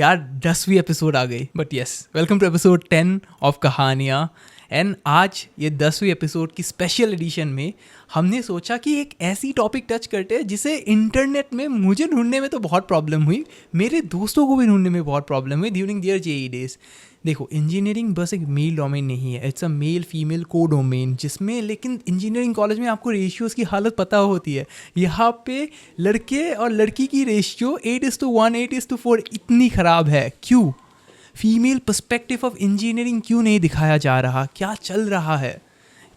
यार 10वीं एपिसोड आ गई. But yes, welcome to episode 10 of कहानियाँ. एंड आज ये 10वीं एपिसोड की स्पेशल एडिशन में हमने सोचा कि एक ऐसी टॉपिक टच करते हैं जिसे इंटरनेट में मुझे ढूंढने में तो बहुत प्रॉब्लम हुई, मेरे दोस्तों को भी ढूंढने में बहुत प्रॉब्लम हुई ड्यूरिंग देयर जेई डेज. देखो, इंजीनियरिंग बस एक मेल डोमेन नहीं है, इट्स अ मेल फीमेल को डोमेन, जिसमें लेकिन इंजीनियरिंग कॉलेज में आपको रेशियोज़ की हालत पता होती है. यहाँ पे लड़के और लड़की की रेशियो 8:1, 8:4 इतनी ख़राब है. क्यों? फीमेल पर्सपेक्टिव ऑफ इंजीनियरिंग क्यों नहीं दिखाया जा रहा? क्या चल रहा है?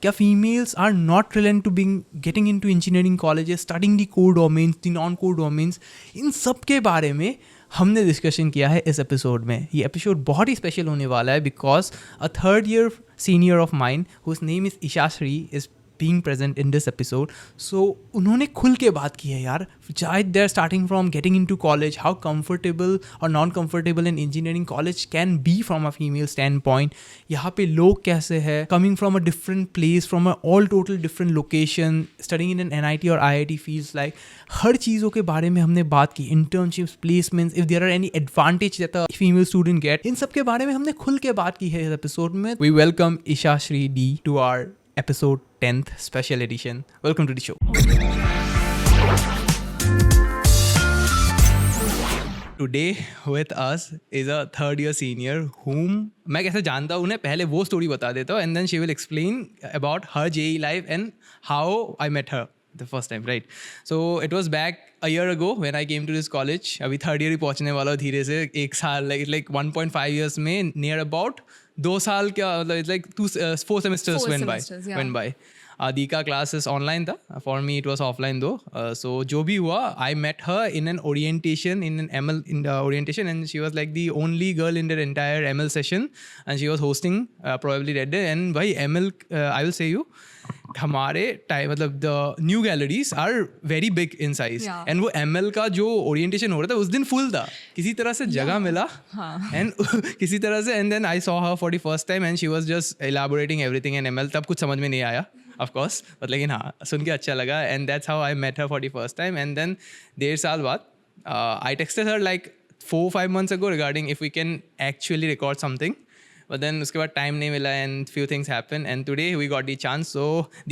क्या females are not reluctant to being getting into engineering colleges, studying the core domains, the non core domains? इन सब के बारे में हमने डिस्कशन किया है इस एपिसोड में. ये एपिसोड बहुत ही स्पेशल होने वाला है because a third year senior of mine whose name is Ishashree is being present in this episode. So उन्होंने खुल के बात की है यार, चाहे they're starting from getting into college, how comfortable or non-comfortable in engineering college can be from a female standpoint. यहाँ पे लोग कैसे हैं, coming from a different place, from a all total different location, studying in an NIT or IIT feels like. हर चीज़ों के बारे में हमने बात की, internships, placements, if there are any advantage that a female student get, इन सब के बारे में हमने खुल के बात की है इस एपिसोड में. We welcome Ishashri D to our episode 10th special edition. Welcome to the show. Today with us is a third year senior whom मैं कैसे जानता हूँ उन्हें, पहले वो स्टोरी बता देता हूँ and then she will explain about her JEE life and how I met her the first time, right? So it was back a year ago when I came to this college. अभी third year ही पहुँचने वाला धीरे से, एक साल like 1.5 years में near about 2 साल क्या, it's like 4 semesters went by. Adi का क्लासेस ऑनलाइन था, for me it was offline though. So जो भी हुआ, I met her in an orientation, in an ML orientation, and she was like the only girl in the entire ML session and she was hosting probably that day. And भाई ML, I will say you, हमारे time मतलब the new galleries are very big in size, and वो ML का जो orientation हो रहा था उस दिन फुल था. किसी तरह से जगह मिला एंड किसी तरह से, and then I saw her for the first time and she was just elaborating everything in ML. तब कुछ समझ में नहीं आया of course, but लेकिन हाँ सुन के अच्छा लगा, and that's how I met her for the first time. And then 1.5 साल बाद I texted her like 4-5 months ago regarding if we can actually record something, but then उसके बाद time नहीं मिला and few things happened, and today we got the chance. So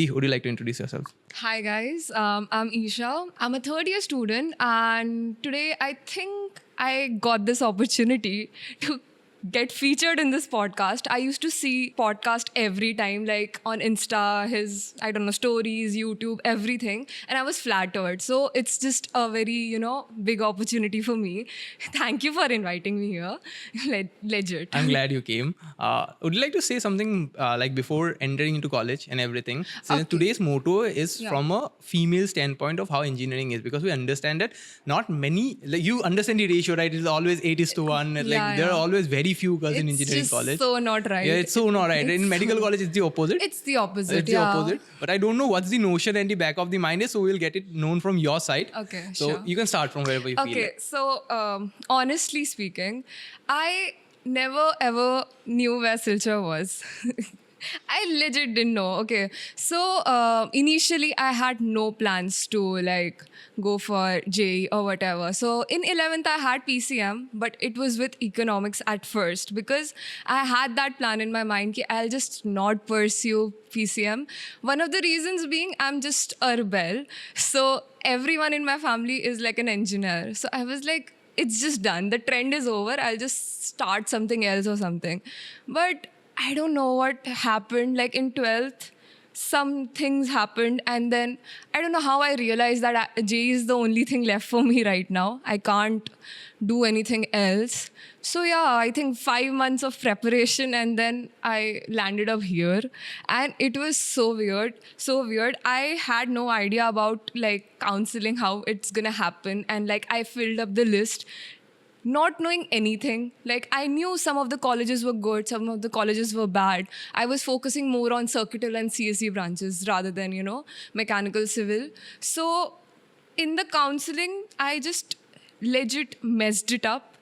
Dee, would you like to introduce yourself? Hi guys, I'm Isha. I'm a third year student, and today I think I got this opportunity to get featured in this podcast. I used to see podcast every time, like on Insta, his, I don't know, stories, YouTube, everything, and I was flattered. So it's just a very, big opportunity for me. Thank you for inviting me here. Legit. I'm glad you came. Would you like to say something like before entering into college and everything? So Okay. today's motto is from a female standpoint of how engineering is, because we understand that not many, like you understand the ratio, right? It's always 8:1. Like there are always very few girls in engineering just college. so not right. Yeah, it's so not right. In medical college, it's the opposite. It's the opposite. It's the opposite. But I don't know what's the notion and the back of the mind is, so we'll get it known from your side. Okay, so sure. you can start from wherever you feel. Okay, so honestly speaking, I never ever knew where Silchar was. I legit didn't know. Okay, so initially I had no plans to like go for JEE or whatever. So in 11th I had PCM, but it was with economics at first because I had that plan in my mind that I'll just not pursue PCM. One of the reasons being I'm just a rebel. So everyone in my family is like an engineer. So I was like, it's just done. The trend is over. I'll just start something else or something. But I don't know what happened. Like in 12th, some things happened, and then I don't know how I realized that JEE is the only thing left for me right now. I can't do anything else. So yeah, I think 5 months of preparation, and then I landed up here, and it was so weird, so weird. I had no idea about like counseling, how it's gonna happen, and like I filled up the list not knowing anything. Like I knew some of the colleges were good, some of the colleges were bad. I was focusing more on circuital and CSE branches rather than, mechanical civil. So in the counseling, I just legit messed it up.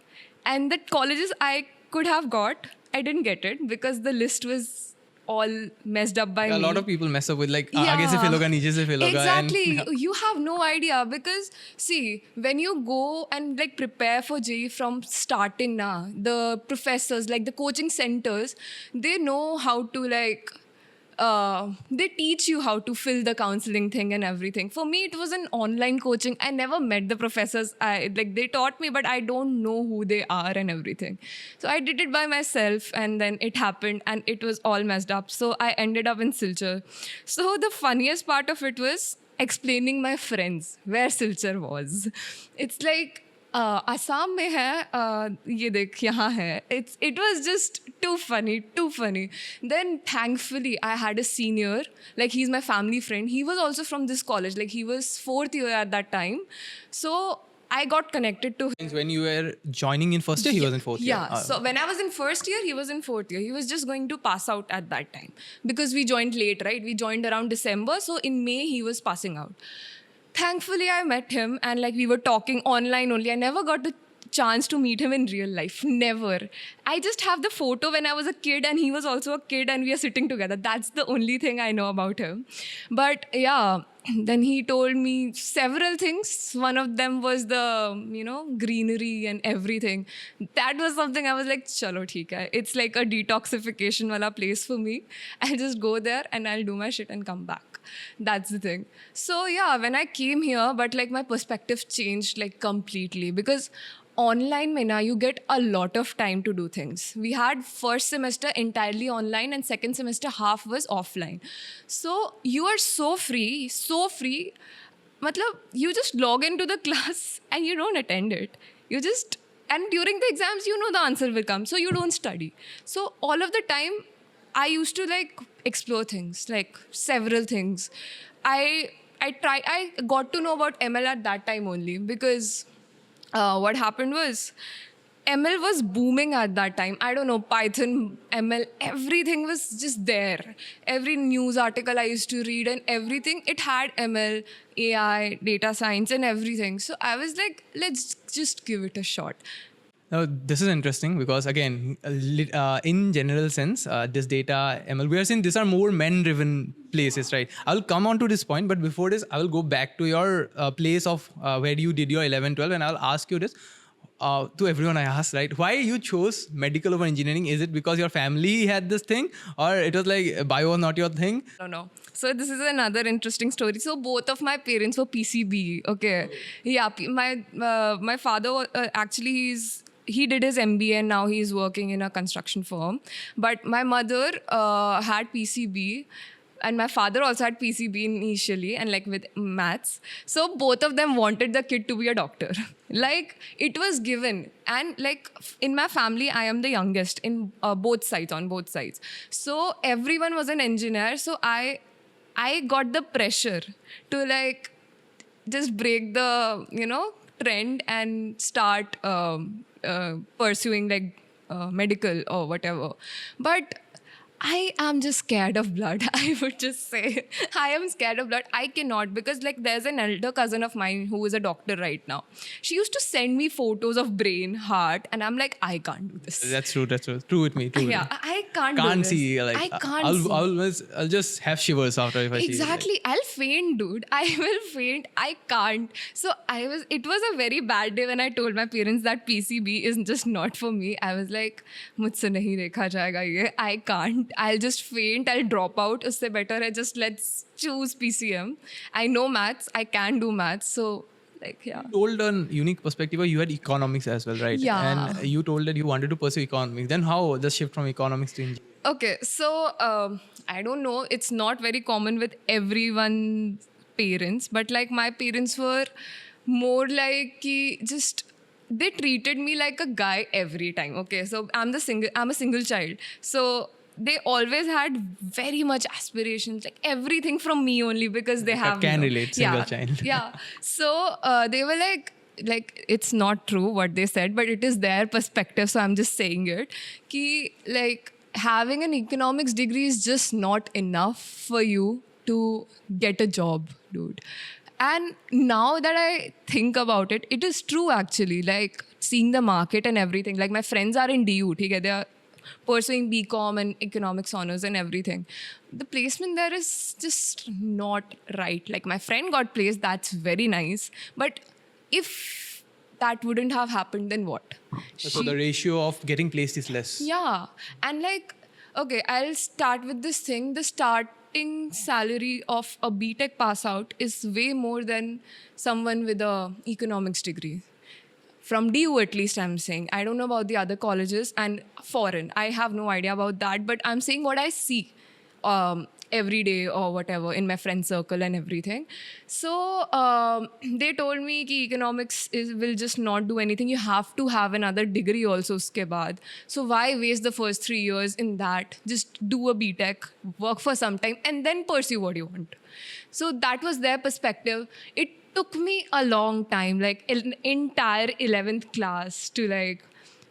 And the colleges I could have got, I didn't get it because the list was all messed up by A me. lot of people mess up with like आगे से fill होगा नीचे से fill होगा Exactly. and You have no idea because see, when you go and like prepare for JEE from starting now, the professors, like the coaching centers, they know how to like they teach you how to fill the counseling thing and everything. For me, it was an online coaching. I never met the professors. I like they taught me, but I don't know who they are and everything. So I did it by myself, and then it happened, and it was all messed up. So I ended up in Silchar. So the funniest part of it was explaining my friends where Silchar was. It's like Assam में है ये देख यहाँ है it was just too funny then thankfully I had a senior, like he's my family friend, he was also from this college, like he was 4th year at that time, so I got connected to him. when you were joining in first year he was in fourth year. Yeah, so when I was in first year, he was in 4th year. He was just going to pass out at that time because we joined late, right? We joined around December, so in May he was passing out. Thankfully, I met him and like we were talking online only. I never got the chance to meet him in real life. Never. I just have the photo when I was a kid and he was also a kid and we are sitting together. That's the only thing I know about him. But yeah, then he told me several things. One of them was the, greenery and everything. That was something I was like, chalo theek hai. It's like a detoxification wala place for me. I'll just go there and I'll do my shit and come back. That's the thing. So yeah, when I came here, but like my perspective changed like completely because online mein na, you get a lot of time to do things. We had first semester entirely online and second semester half was offline. So you are so free. Matlab, you just log into the class and you don't attend it. And during the exams, you know the answer will come. So you don't study. So all of the time, I used to like explore things, like several things. I got to know about ML at that time only because what happened was ML was booming at that time. I don't know, Python, ML, everything was just there. Every news article I used to read and everything, it had ML, AI, data science and everything. So I was like, let's just give it a shot. Now, this is interesting because again, in general sense, this data ML, we are saying these are more men-driven places, right? I'll come on to this point, but before this, I will go back to your place of where you did your 11, 12, and I'll ask you this. To everyone I asked, right? Why you chose medical over engineering? Is it because your family had this thing, or it was like bio was not your thing? No. So this is another interesting story. So both of my parents were PCB. Okay, yeah. My father actually he did his MBA and now he's working in a construction firm. But my mother had PCB. And my father also had PCB initially and like with maths. So both of them wanted the kid to be a doctor. Like it was given. And like in my family, I am the youngest in on both sides. So everyone was an engineer. So I got the pressure to like just break the, trend and start pursuing like medical or whatever. But I am just scared of blood. I would just say I am scared of blood. I cannot because like there's an elder cousin of mine who is a doctor right now. She used to send me photos of brain, heart, and I'm like, I can't do this. That's true. True with me. Yeah, I can't do this. See. Like, I can't see. I'll just have shivers after if I see it. Exactly. I'll faint, dude. I will faint. I can't. So it was a very bad day when I told my parents that PCB is just not for me. I was like, मुझसे नहीं देखा जाएगा ये. I can't. I'll just faint. I'll drop out. उससे better है just let's choose PCM. I know maths. I can do maths. So like, yeah. You told a unique perspective. You had economics as well, right? Yeah. And you told that you wanted to pursue economics. Then how the shift from economics to engineering? Okay, so I don't know. It's not very common with everyone's parents, but like my parents were more like they treated me like a guy every time. Okay, so I'm a single child. So they always had very much aspirations, like everything from me only because they have. I can relate, single child. Yeah. So they were like it's not true what they said, but it is their perspective. So I'm just saying it. Ki like having an economics degree is just not enough for you to get a job, dude. And now that I think about it, it is true actually. Like seeing the market and everything. Like my friends are in DU, okay? They are pursuing BCom and economics honors and everything. The placement there is just not right. Like my friend got placed, that's very nice. But if that wouldn't have happened, then what? So the ratio of getting placed is less. Yeah. And like, okay, I'll start with this thing. The starting salary of a BTech pass out is way more than someone with a economics degree. From DU at least, I'm saying. I don't know about the other colleges and foreign. I have no idea about that, but I'm saying what I see every day or whatever in my friend circle and everything. So they told me कि economics will just not do anything. You have to have another degree also uske baad. So why waste the first 3 years in that? Just do a BTech, work for some time, and then pursue what you want. So that was their perspective. It took me a long time, like an entire 11th class to like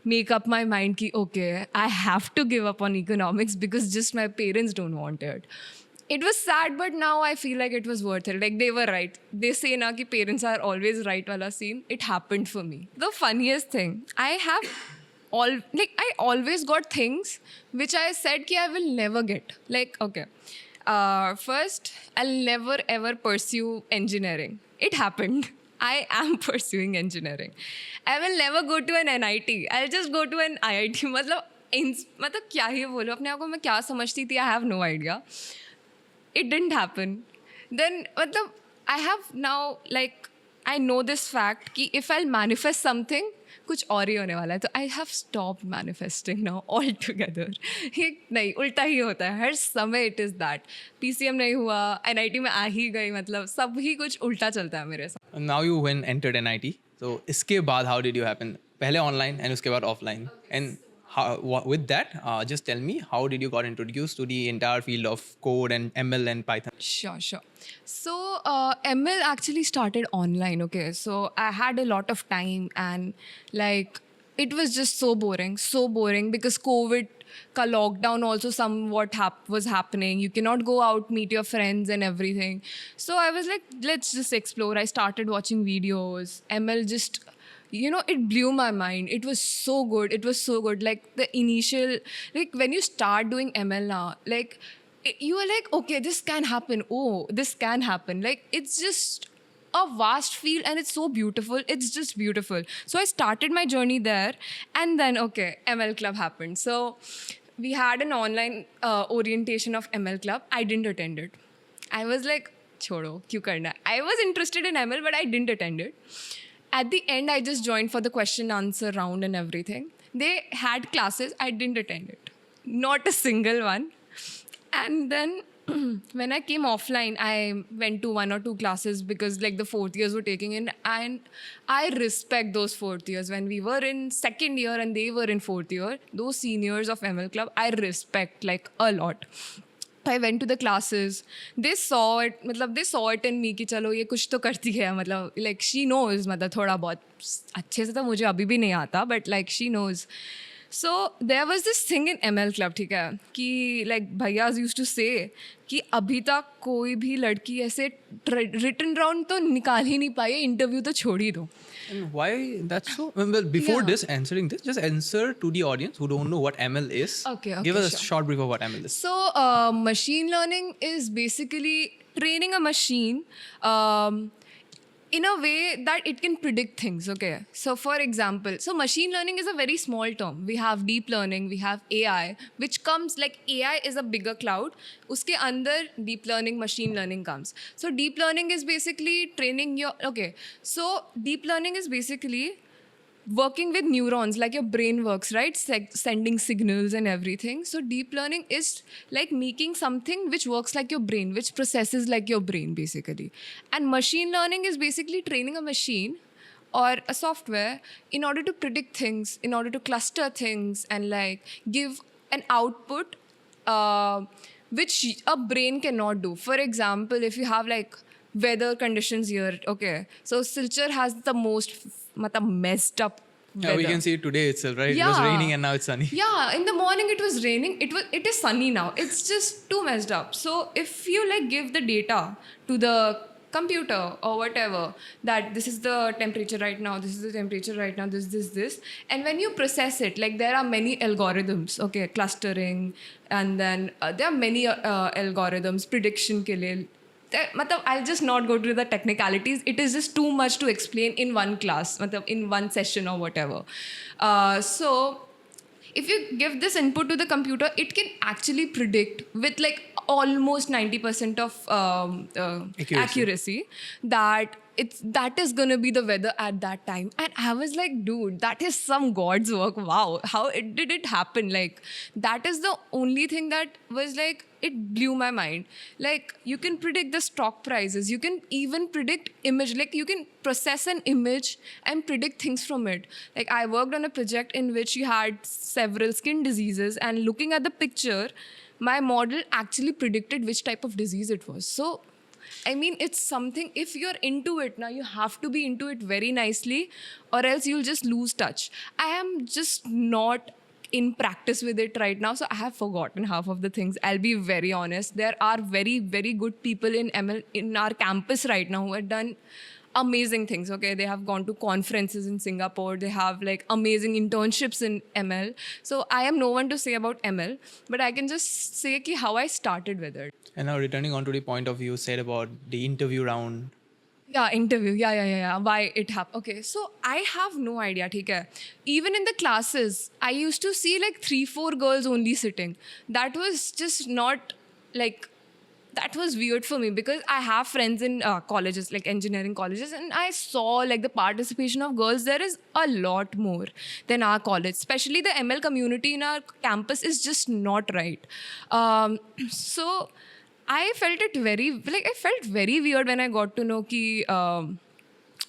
make up my mind ki okay, I have to give up on economics because just my parents don't want it. It was sad, but now I feel like it was worth it. Like they were right. They say na ki parents are always right wala scene. It happened for me. The funniest thing, I always got things which I said ki I will never get. Like, okay. First, I'll never ever pursue engineering. It happened. I am pursuing engineering. I will never go to an NIT. I'll just go to an IIT. मतलब क्या ही बोलो अपने आप को मैं क्या समझती थी, I have no idea. It didn't happen. Then मतलब I have now like I know this fact कि if I'll manifest something कुछ और ही होने वाला है. तो I have stopped manifesting now altogether. ये नहीं उल्टा ही होता है हर समय. It is that PCM नहीं हुआ, NIT में आ ही गई, मतलब सब ही कुछ उल्टा चलता है मेरे साथ. Now you entered NIT. So इसके बाद how did you happen? पहले online and उसके बाद offline. And with that, just tell me, how did you got introduced to the entire field of code and ML and Python? Sure. So ML actually started online, okay? So I had a lot of time and like it was just so boring because COVID ka lockdown also somewhat was happening. You cannot go out, meet your friends and everything. So I was like, let's just explore. I started watching videos. ML just... it blew my mind. It was so good. Like the initial, like when you start doing ML now, like you are like, okay, this can happen. Oh, this can happen. Like it's just a vast field and it's so beautiful. It's just beautiful. So I started my journey there and then, okay, ML Club happened. So we had an online orientation of ML Club. I didn't attend it. I was like, chodo, kyun karna? I was interested in ML, but I didn't attend it. At the end, I just joined for the question answer round and everything. They had classes. I didn't attend it. Not a single one. And then when I came offline, I went to 1 or 2 classes because like the fourth years were taking in. And I respect those fourth years. When we were in second year and they were in fourth year, those seniors of ML Club, I respect like a lot. I went to the classes. They saw it in me कि चलो ये कुछ तो करती है, मतलब like she knows, मतलब थोड़ा बहुत अच्छे से तो मुझे अभी भी नहीं आता, but like she knows. So there was this thing in ML Club, ठीक है, कि like भैयाज used to say कि अभी तक कोई भी लड़की ऐसे written round तो निकाल ही नहीं पाई, इंटरव्यू तो छोड़ ही दो. And why that's so? Well, before this, answering this, just answer to the audience who don't know what ML is. Okay, Give us a sure. short brief of what ML is. So machine learning is basically training a machine in a way that it can predict things, okay? So for example, so machine learning is a very small term. We have deep learning, we have AI, which comes like AI is a bigger cloud. Uske andar deep learning, machine learning comes. So deep learning is basically training your, okay. So deep learning is basically working with neurons, like your brain works, right? Sending signals and everything. So deep learning is like making something which works like your brain, which processes like your brain, basically. And machine learning is basically training a machine or a software in order to predict things, in order to cluster things and like give an output which a brain cannot do. For example, if you have like weather conditions here, okay, so Silchar has the most messed up weather. Yeah, we can see it today itself, right? Yeah. It was raining and now it's sunny. Yeah, in the morning it was raining. It is sunny now. It's just too messed up. So if you like give the data to the computer or whatever, that this is the temperature right now, this is the temperature right now, this, and when you process it, like there are many algorithms, okay, clustering, and then there are many algorithms prediction ke liye. मतलब I'll just not go to the technicalities. It is just too much to explain in one class, मतलब in one session or whatever. So if you give this input to the computer, it can actually predict with like almost 90% of accuracy that that is gonna be the weather at that time. And I was like, dude, that is some God's work. Wow, how did it happen? Like, that is the only thing that was like, it blew my mind. Like, you can predict the stock prices, you can even predict image, like you can process an image and predict things from it. Like, I worked on a project in which you had several skin diseases, and looking at the picture, my model actually predicted which type of disease it was. So I mean, it's something, if you're into it now, you have to be into it very nicely, or else you'll just lose touch. I am just not in practice with it right now, so I have forgotten half of the things. I'll be very honest. There are very, very good people in ML in our campus right now who have done amazing things. Okay, they have gone to conferences in Singapore, they have like amazing internships in ML. So I am no one to say about ML, but I can just say ki how I started with it. And now returning on to the point of view said about the interview round. Yeah, interview. Yeah. Why it happened. Okay, so I have no idea, theek hai. Even in the classes, I used to see like 3-4 girls only sitting. That was just not like, that was weird for me, because I have friends in colleges, like engineering colleges, and I saw like the participation of girls there is a lot more than our college. Especially the ML community in our campus is just not right. So I felt very weird when I got to know ki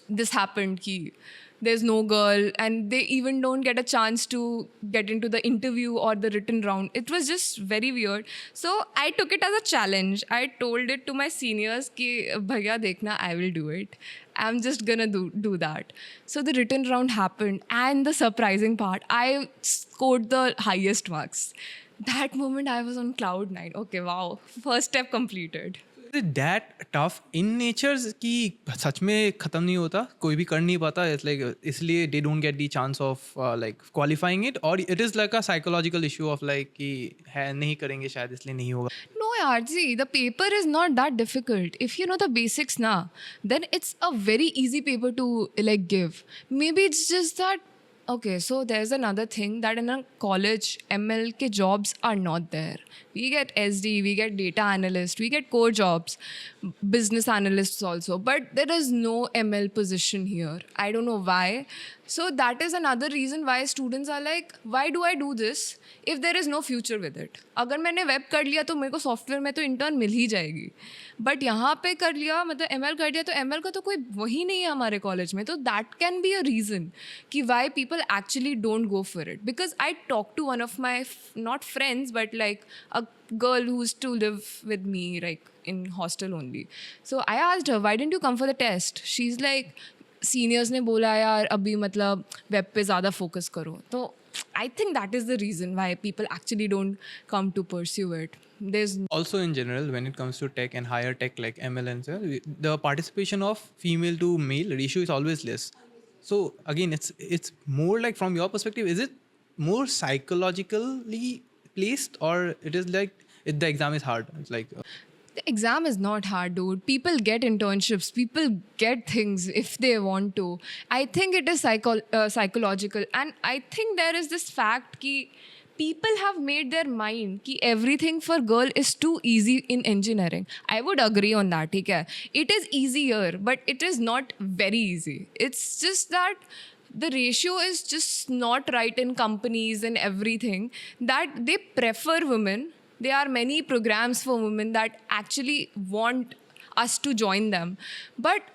this happened, ki there's no girl, and they even don't get a chance to get into the interview or the written round. It was just very weird. So I took it as a challenge. I told it to my seniors ki bhaiya dekhna, I will do it. I'm just gonna do that. So the written round happened, and the surprising part, I scored the highest marks. That moment I was on cloud 9. Okay, wow, first step completed. Is it that tough in nature कि सच में खत्म नहीं होता, कोई भी कर नहीं पाता? It's like इसलिए they don't get the chance of like qualifying it, or it is like a psychological issue of like कि है नहीं करेंगे शायद इसलिए नहीं होगा. No, yaar, see, the paper is not that difficult. If you know the basics now, then it's a very easy paper to like give. Maybe it's just that, okay, so there's another thing that in a college, ML ke jobs are not there. We get SD, we get data analyst, we get core jobs, business analysts also, but there is no ML position here. I don't know why. So that is another reason why students are like, why do I do this if there is no future with it? अगर मैंने web कर लिया तो मेरे को software में तो intern मिल ही जाएगी, बट यहाँ पे कर लिया, मतलब ML कर लिया, तो ML का तो कोई वही नहीं है हमारे कॉलेज में. तो that can be a reason कि why people actually don't go for it. Because I talk to one of my not friends but like a girl who used to live with me like in hostel only. So I asked her, why didn't you come for the test? She's like, seniors ने बोला यार अभी मतलब web पे ज़्यादा focus करो. तो I think that is the reason why people actually don't come to pursue it. There's Also in general, when it comes to tech and higher tech like ML and so, the participation of female to male ratio is always less. So again, it's more like, from your perspective, is it more psychologically placed, or it is like the exam is hard? It's like the exam is not hard, dude. People get internships. People get things if they want to. I think it is psychological. And I think there is this fact that people have made their mind that everything for girl is too easy in engineering. I would agree on that. Okay? It is easier, but it is not very easy. It's just that the ratio is just not right in companies and everything, that they prefer women. There are many programs for women that actually want us to join them. But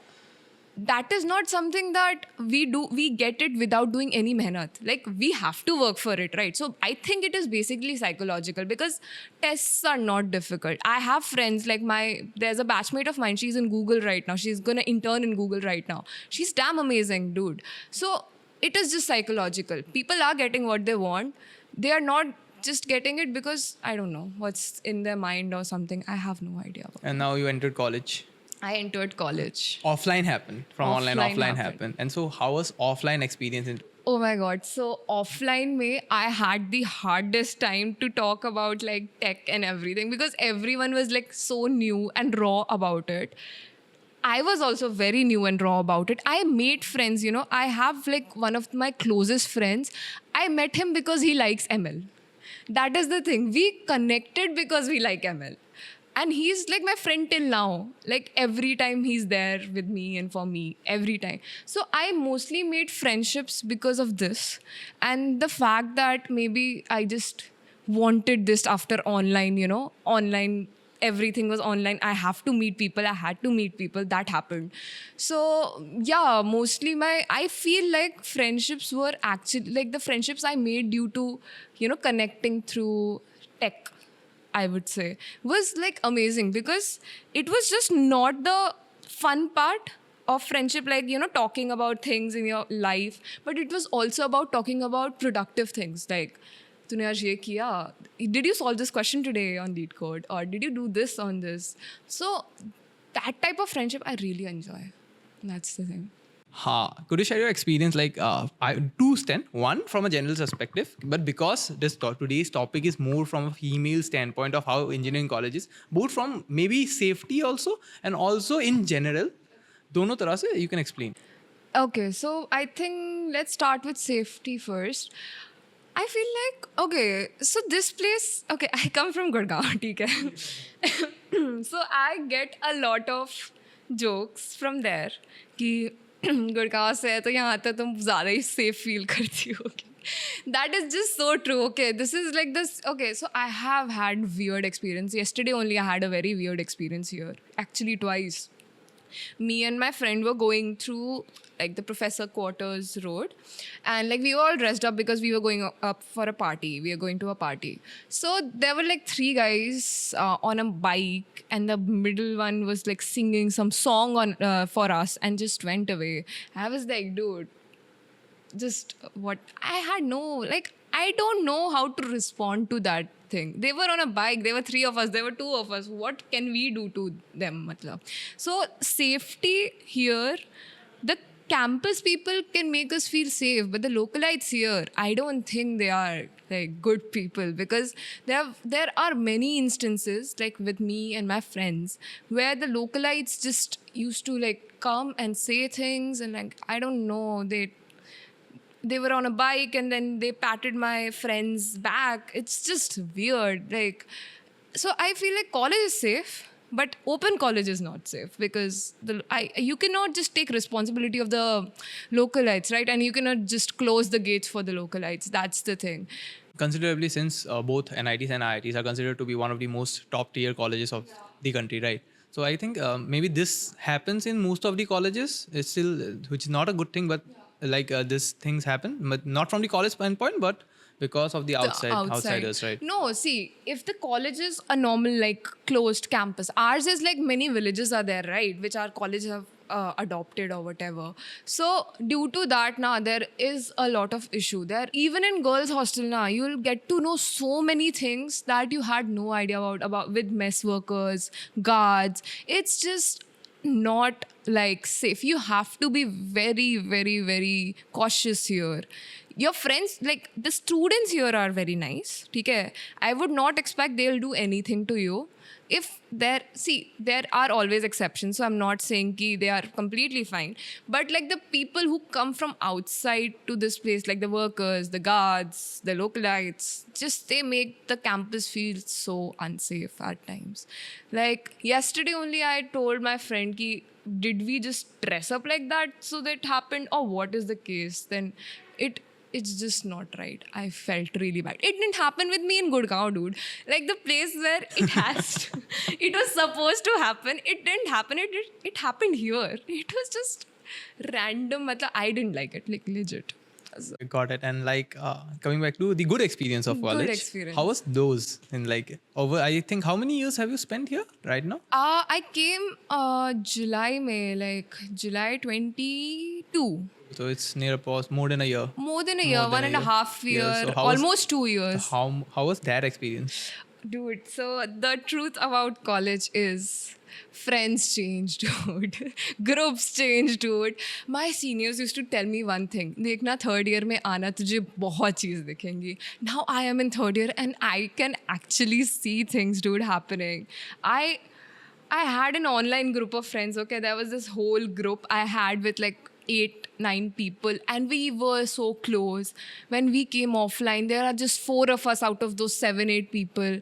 that is not something that we do. We get it without doing any mehnat. Like, we have to work for it, right? So I think it is basically psychological, because tests are not difficult. I have friends like there's a batchmate of mine. She's in Google right now. She's going to intern in Google right now. She's damn amazing, dude. So it is just psychological. People are getting what they want. They are not just getting it because, I don't know, what's in their mind or something. I have no idea. And now you entered college. I entered college. Offline happened from online. Offline Offline happened. happened. And so, how was offline experience? Oh my god. So offline mein I had the hardest time to talk about like tech and everything because everyone was like so new and raw about it. I was also very new and raw about it. I made friends, you know. I have like one of my closest friends. I met him because he likes ML. That is the thing. We connected because we like ML. And he's like my friend till now. Like every time he's there with me and for me, every time. So I mostly made friendships because of this. And the fact that maybe I just wanted this after online, you know, online, everything was online. I have to meet people. I had to meet people. That happened. So yeah, mostly I feel like friendships were actually like the friendships I made due to, you know, connecting through tech, I would say, was like amazing because it was just not the fun part of friendship, like, you know, talking about things in your life, but it was also about talking about productive things like, तूने आज ये किया, did you solve this question today on Lead Code, or did you do this on this? So that type of friendship I really enjoy. That's the thing. Could you share your experience? Like, two stand one from a general perspective, but because today's topic is more from a female standpoint of how engineering colleges, both from maybe safety also and also in general, दोनों तरह से you can explain. Okay, so I think let's start with safety first. I feel like, okay, so this place, okay, I come from Gurgaon, ठीक है? So I get a lot of jokes from there कि गुड़गांव से है तो यहाँ आते तुम ज़्यादा ही safe feel करती होगी. That is just so true. Okay, this is like this. Okay, so I have had weird experience. Yesterday only I had a very weird experience here. Actually twice. Me and my friend were going through like the professor quarters road, and like we were all dressed up because we were going up for a party. We are going to a party. So there were like three guys on a bike, and the middle one was like singing some song on for us and just went away. I was like, dude, just what? I had no, like, I don't know how to respond to that thing. They were on a bike. There were three of us. There were two of us. What can we do to them? Matlab. So safety here, the campus people can make us feel safe, but the localites here, I don't think they are like good people because there are many instances like with me and my friends where the localites just used to like come and say things and like I don't know, they were on a bike and then they patted my friend's back. It's just weird. Like, so I feel like college is safe, but open college is not safe because you cannot just take responsibility of the localites, right? And you cannot just close the gates for the localites. That's the thing. Considerably, since both NITs and IITs are considered to be one of the most top tier colleges of the country, right? So I think maybe this happens in most of the colleges. It's still, which is not a good thing, but like these things happen, but not from the college standpoint, but because of the outsiders, right? No, see, if the college is a normal like closed campus, ours is like many villages are there, right? Which our colleges have adopted or whatever. So due to that, now there is a lot of issue there. Even in girls' hostel now, you'll get to know so many things that you had no idea about with mess workers, guards. It's just not like safe. You have to be very, very, very cautious here. Your friends, like the students here are very nice. Okay? I would not expect they'll do anything to you. If there are always exceptions, so I'm not saying ki they are completely fine, but like the people who come from outside to this place, like the workers, the guards, the localites, just they make the campus feel so unsafe at times. Like yesterday only I told my friend ki did we just dress up like that so that happened, or what is the case? Then it's just not right. I felt really bad. It didn't happen with me in Gurgaon, dude. Like the place where it has, it was supposed to happen. It didn't happen. It happened here. It was just random. I didn't like it, like legit. Got it. And like coming back to the good experience of college. Good experience. How was those? In like over, I think, how many years have you spent here right now? I came July, May, like July 22. So it's near more than a year. More than a year, 1.5 years, So almost 2 years. How was that experience? Dude, so the truth about college is friends change, dude. Groups change, dude. My seniors used to tell me one thing, देखना third year में आना तुझे बहुत चीज़ दिखेंगी. Now I am in third year and I can actually see things, dude, happening. I had an online group of friends, okay? There was this whole group I had with like 8-9 people, and we were so close. When we came offline, there are just 4 of us out of those 7-8 people.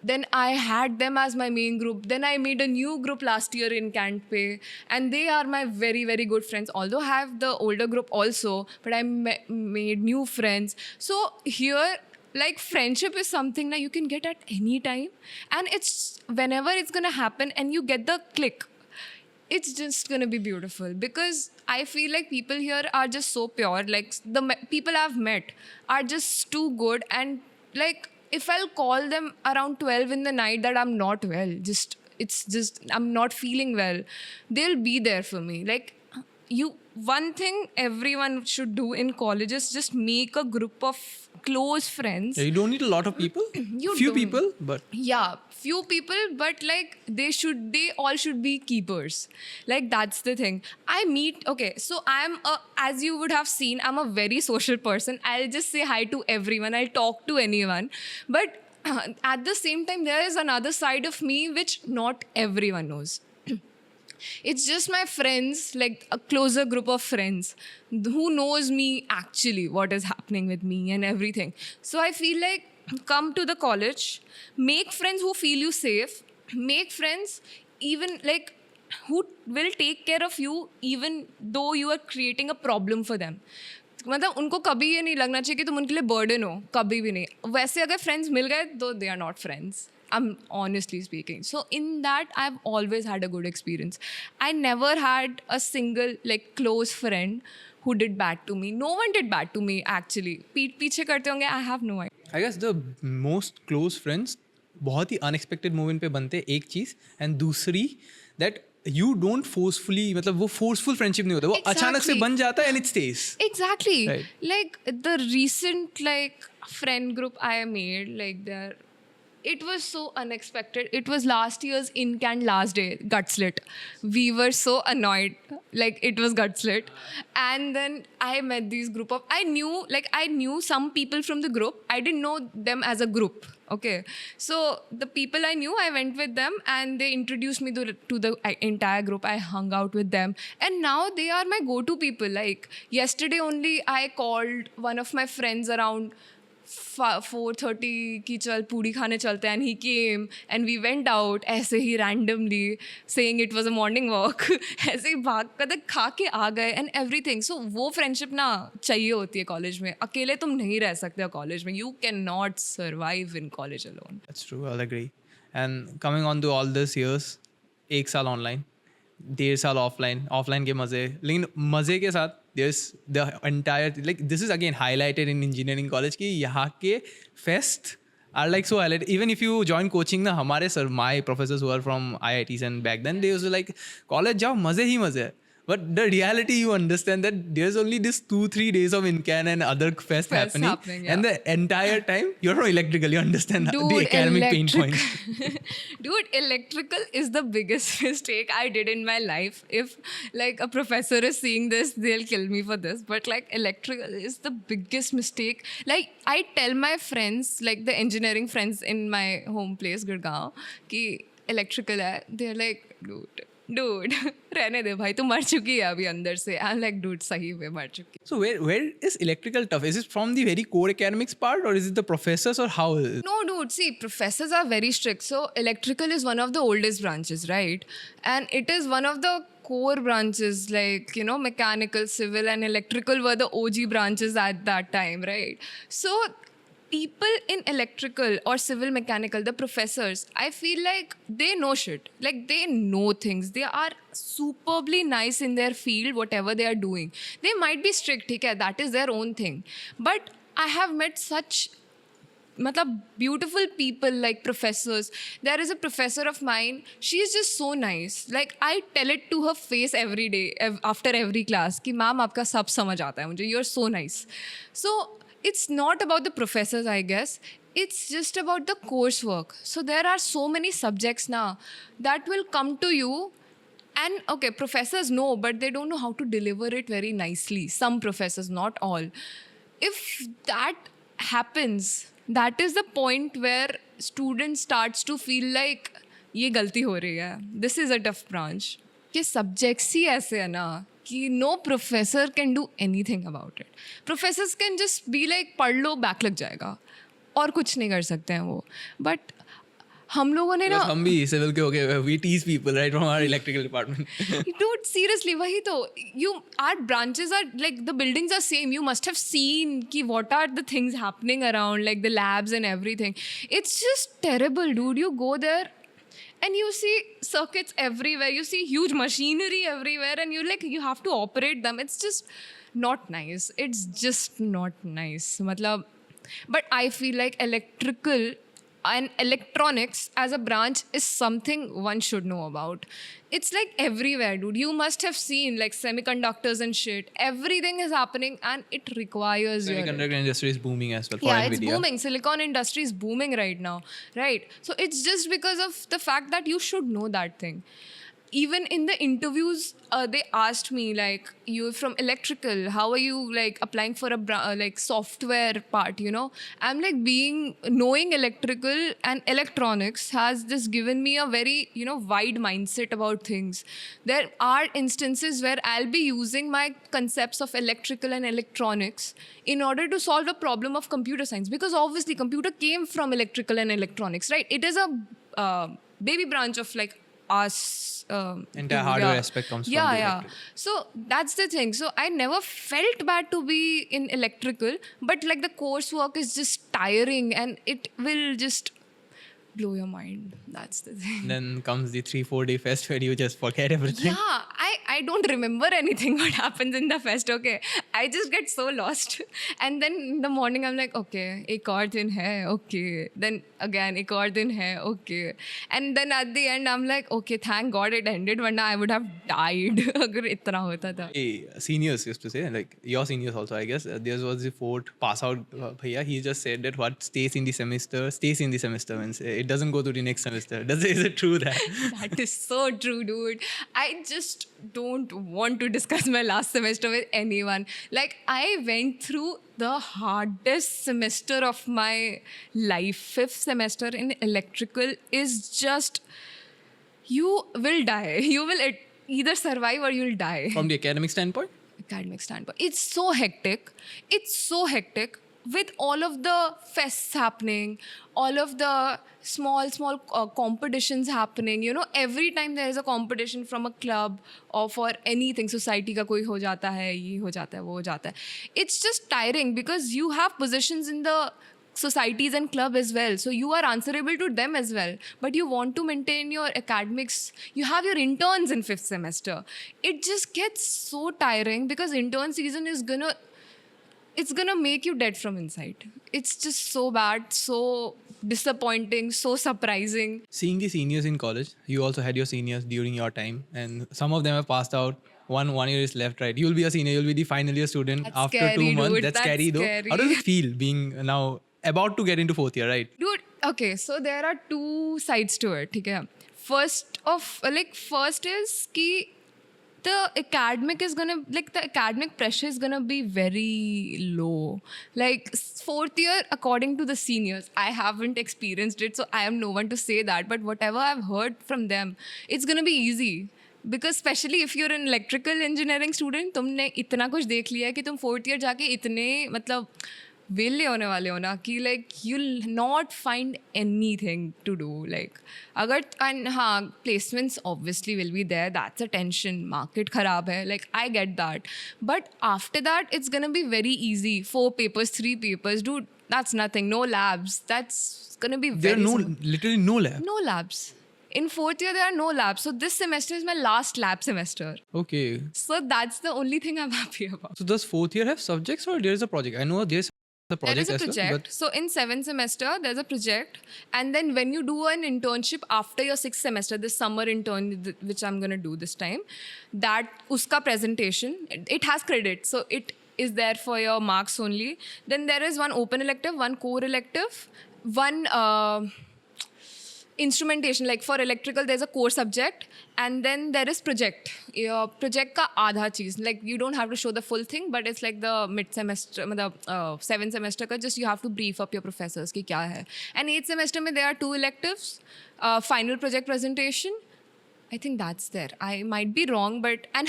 Then I had them as my main group. Then I made a new group last year in CantPay, and they are my very, very good friends. Although I have the older group also, but I made new friends. So here, like, friendship is something that you can get at any time, and it's whenever it's gonna happen and you get the click, it's just gonna be beautiful. Because I feel like people here are just so pure. Like, the people I've met are just too good, and like, if I'll call them around 12 in the night that I'm not well, it's just I'm not feeling well, they'll be there for me. Like, one thing everyone should do in college is just make a group of close friends. Yeah, you don't need a lot of people. You Few don't. people, but Yeah, few people, but like they all should be keepers. Like, that's the thing. Okay, so as you would have seen, I'm a very social person. I'll just say hi to everyone, I'll talk to anyone. But at the same time, there is another side of me which not everyone knows. It's just my friends, like a closer group of friends who knows me actually, what is happening with me and everything. So I feel like, come to the college, make friends who feel you safe, make friends even like who will take care of you even though you are creating a problem for them. मतलब उनको कभी ये नहीं लगना चाहिए कि तुम उनके लिए बर्डन हो, कभी भी नहीं. वैसे अगर फ्रेंड्स मिल गए तो they are not friends. I'm honestly speaking. So in that, I've always had a good experience. I never had a single like close friend who did bad to me. No one did bad to me actually. पीछे करते होंगे. I have no idea. I guess the most close friends बहुत ही unexpected moment पे बनते हैं, एक चीज़, and दूसरी that you don't forcefully, मतलब वो forceful friendship नहीं होता, वो अचानक से बन जाता है and it stays. Exactly. Right. Like the recent like friend group I made, like it was so unexpected. It was last year's InCan last day, Gutslit. We were so annoyed. Like, it was Gutslit. And then I met this group of... I knew some people from the group. I didn't know them as a group. Okay. So, the people I knew, I went with them and they introduced me to the entire group. I hung out with them. And now they are my go-to people. Like, yesterday only I called one of my friends around 4:30 की चल पूड़ी खाने चलते हैं, and he came and we went out ऐसे ही randomly saying it was a morning walk. ऐसे ही भाग कर खा के आ गए and everything. So वो friendship ना चाहिए होती है कॉलेज में. अकेले तुम नहीं रह सकते हो कॉलेज में. You cannot survive in college alone. That's true, I'll agree. And coming on to all this years, 1 साल ऑनलाइन, 1.5 साल ऑफलाइन के मज़े, लेकिन मज़े के साथ there's the entire, like, this is again highlighted in engineering college कि यहाँ के fest are like so highlighted. Even if you join coaching ना, हमारे sir, my professors who are from IITs and back then, they used to like, college जाओ मज़े ही मज़े है. But the reality, you understand that there's only this 2-3 days of InCan and other fest happening. Yeah. And the entire time, you're from electrical, you understand the academic pain points. Dude, electrical is the biggest mistake I did in my life. If like a professor is seeing this, they'll kill me for this. But like, electrical is the biggest mistake. Like, I tell my friends, like the engineering friends in my home place, Gurgaon, कि electrical है. They're like, dude, रहने दे भाई, तू मर चुकी है अभी अंदर से. I'm like, dude, सही में मर चुकी. So where is electrical tough? Is it from the very core academics part, or is it the professors, or how is it? No, dude, see, professors are very strict. So electrical is one of the oldest branches, right? And it is one of the core branches, like, you know, mechanical, civil, and electrical were the OG branches at that time, right? So people in electrical or civil mechanical, the professors, I feel like they know shit. Like, they know things. They are superbly nice in their field, whatever they are doing. They might be strict, okay, that is their own thing. But I have met such beautiful people, like professors. There is a professor of mine, she is just so nice. Like, I tell it to her face every day, after every class, कि ma'am आपका सब समझ आता है मुझे, you're so nice. So it's not about the professors, I guess. it's just about the coursework. So there are so many subjects now that will come to you. And okay, professors know, but they don't know how to deliver it very nicely. Some professors, not all. If that happens, that is the point where student starts to feel like ये गलती हो रही है. This is a tough branch. कि subjects ही ऐसे है ना कि no professor can do anything about it. Professors can just be like पढ़ लो back लग जाएगा और कुछ नहीं कर सकते हैं वो. But हम लोगों ने ना Because हम भी सिविल के हो गए, we tease people right from our electrical department. Dude, seriously, वही तो our branches are like the buildings are same. You must have seen कि what are the things happening around, like the labs and everything. It's just terrible, dude. You go there and you see circuits everywhere. You see huge machinery everywhere, and you have to operate them. It's just not nice. It's just not nice. मतलब, but I feel like electrical and electronics as a branch is something one should know about. It's like everywhere, dude. You must have seen like semiconductors and shit. Everything is happening and it requires your... Semiconductor industry is booming as well for Yeah, NVIDIA. it's booming. Silicon industry is booming right now, right? So it's just because of the fact that you should know that thing. Even in the interviews, they asked me like, "You're from electrical. How are you like applying for a like software part?" You know, I'm like knowing electrical and electronics has just given me a very wide mindset about things. There are instances where I'll be using my concepts of electrical and electronics in order to solve a problem of computer science, because obviously computer came from electrical and electronics, right? It is a baby branch of like us. Entire hardware aspect comes from the electrical. So that's the thing. So I never felt bad to be in electrical, but like the coursework is just tiring and it will just blow your mind. That's the thing. Then comes the 3-4 day fest where you just forget everything. Yeah, I don't remember anything what happens in the fest, okay? I just get so lost. And then in the morning, I'm like, okay, ek aur din hai, okay. Then again, ek aur din hai, okay. And then at the end, I'm like, okay, thank God it ended, warna I would have died agar itna hota tha. Hey, seniors used to say, like your seniors also, I guess, there was the fourth pass out bhaiya. He just said that what stays in the semester stays in the semester, means it doesn't go to the next semester. Is it true that? That is so true, dude. I just don't want to discuss my last semester with anyone. Like, I went through the hardest semester of my life. 5th semester in electrical is just, you will die. You will either survive or you'll die. From the academic standpoint? Academic standpoint. It's so hectic. It's so hectic. With all of the fests happening, all of the small competitions happening, every time there is a competition from a club or for anything, society ka koi ho jata hai, ye ho jata hai, wo ho jata hai. It's just tiring because you have positions in the societies and club as well. So you are answerable to them as well. But you want to maintain your academics. You have your interns in 5th semester. It just gets so tiring because intern season is it's gonna make you dead from inside. It's just so bad, so disappointing, so surprising. Seeing the seniors in college, you also had your seniors during your time, and some of them have passed out. One year is left, right? You'll be a senior, you'll be the final year student That's after scary, 2 months. dude. That's That's scary though. scary. How does it feel being now about to get into 4th year, right? Dude, okay, so there are 2 sides to it, okay? First is ki the academic pressure is gonna be very low. Like 4th year, according to the seniors, I haven't experienced it, so I am no one to say that. But whatever I've heard from them, it's gonna be easy. Because especially if you're an electrical engineering student, तुमने इतना कुछ देख लिया है कि तुम 4th year जाके इतने मतलब वेले होने वाले हो ना कि like you'll not find anything to do. Like अगर and हाँ placements obviously will be there. That's a tension. Market खराब है. Like I get that. But after that, it's gonna be very easy. 4 papers, 3 papers, dude. That's nothing. No labs. That's gonna be very. There are literally no lab. No labs. In 4th year, there are no labs. So this semester is my last lab semester. Okay. So that's the only thing I'm happy about. So does 4th year have subjects or there is a project? I know there's a project There is a as well, project. but So in 7th semester, there's a project. And then when you do an internship after your 6th semester, this summer intern, which I'm going to do this time, that uska presentation, it has credit. So it is there for your marks only. Then there is one open elective, one core elective, one instrumentation, like for electrical there's a core subject and then there is project. Your project ka आधा चीज, like you don't have to show the full thing but it's like the mid semester, मतलब 7 semester का, just you have to brief up your professors कि क्या है. And 8 semester में there are 2 electives, final project presentation. I think that's there. I might be wrong, but and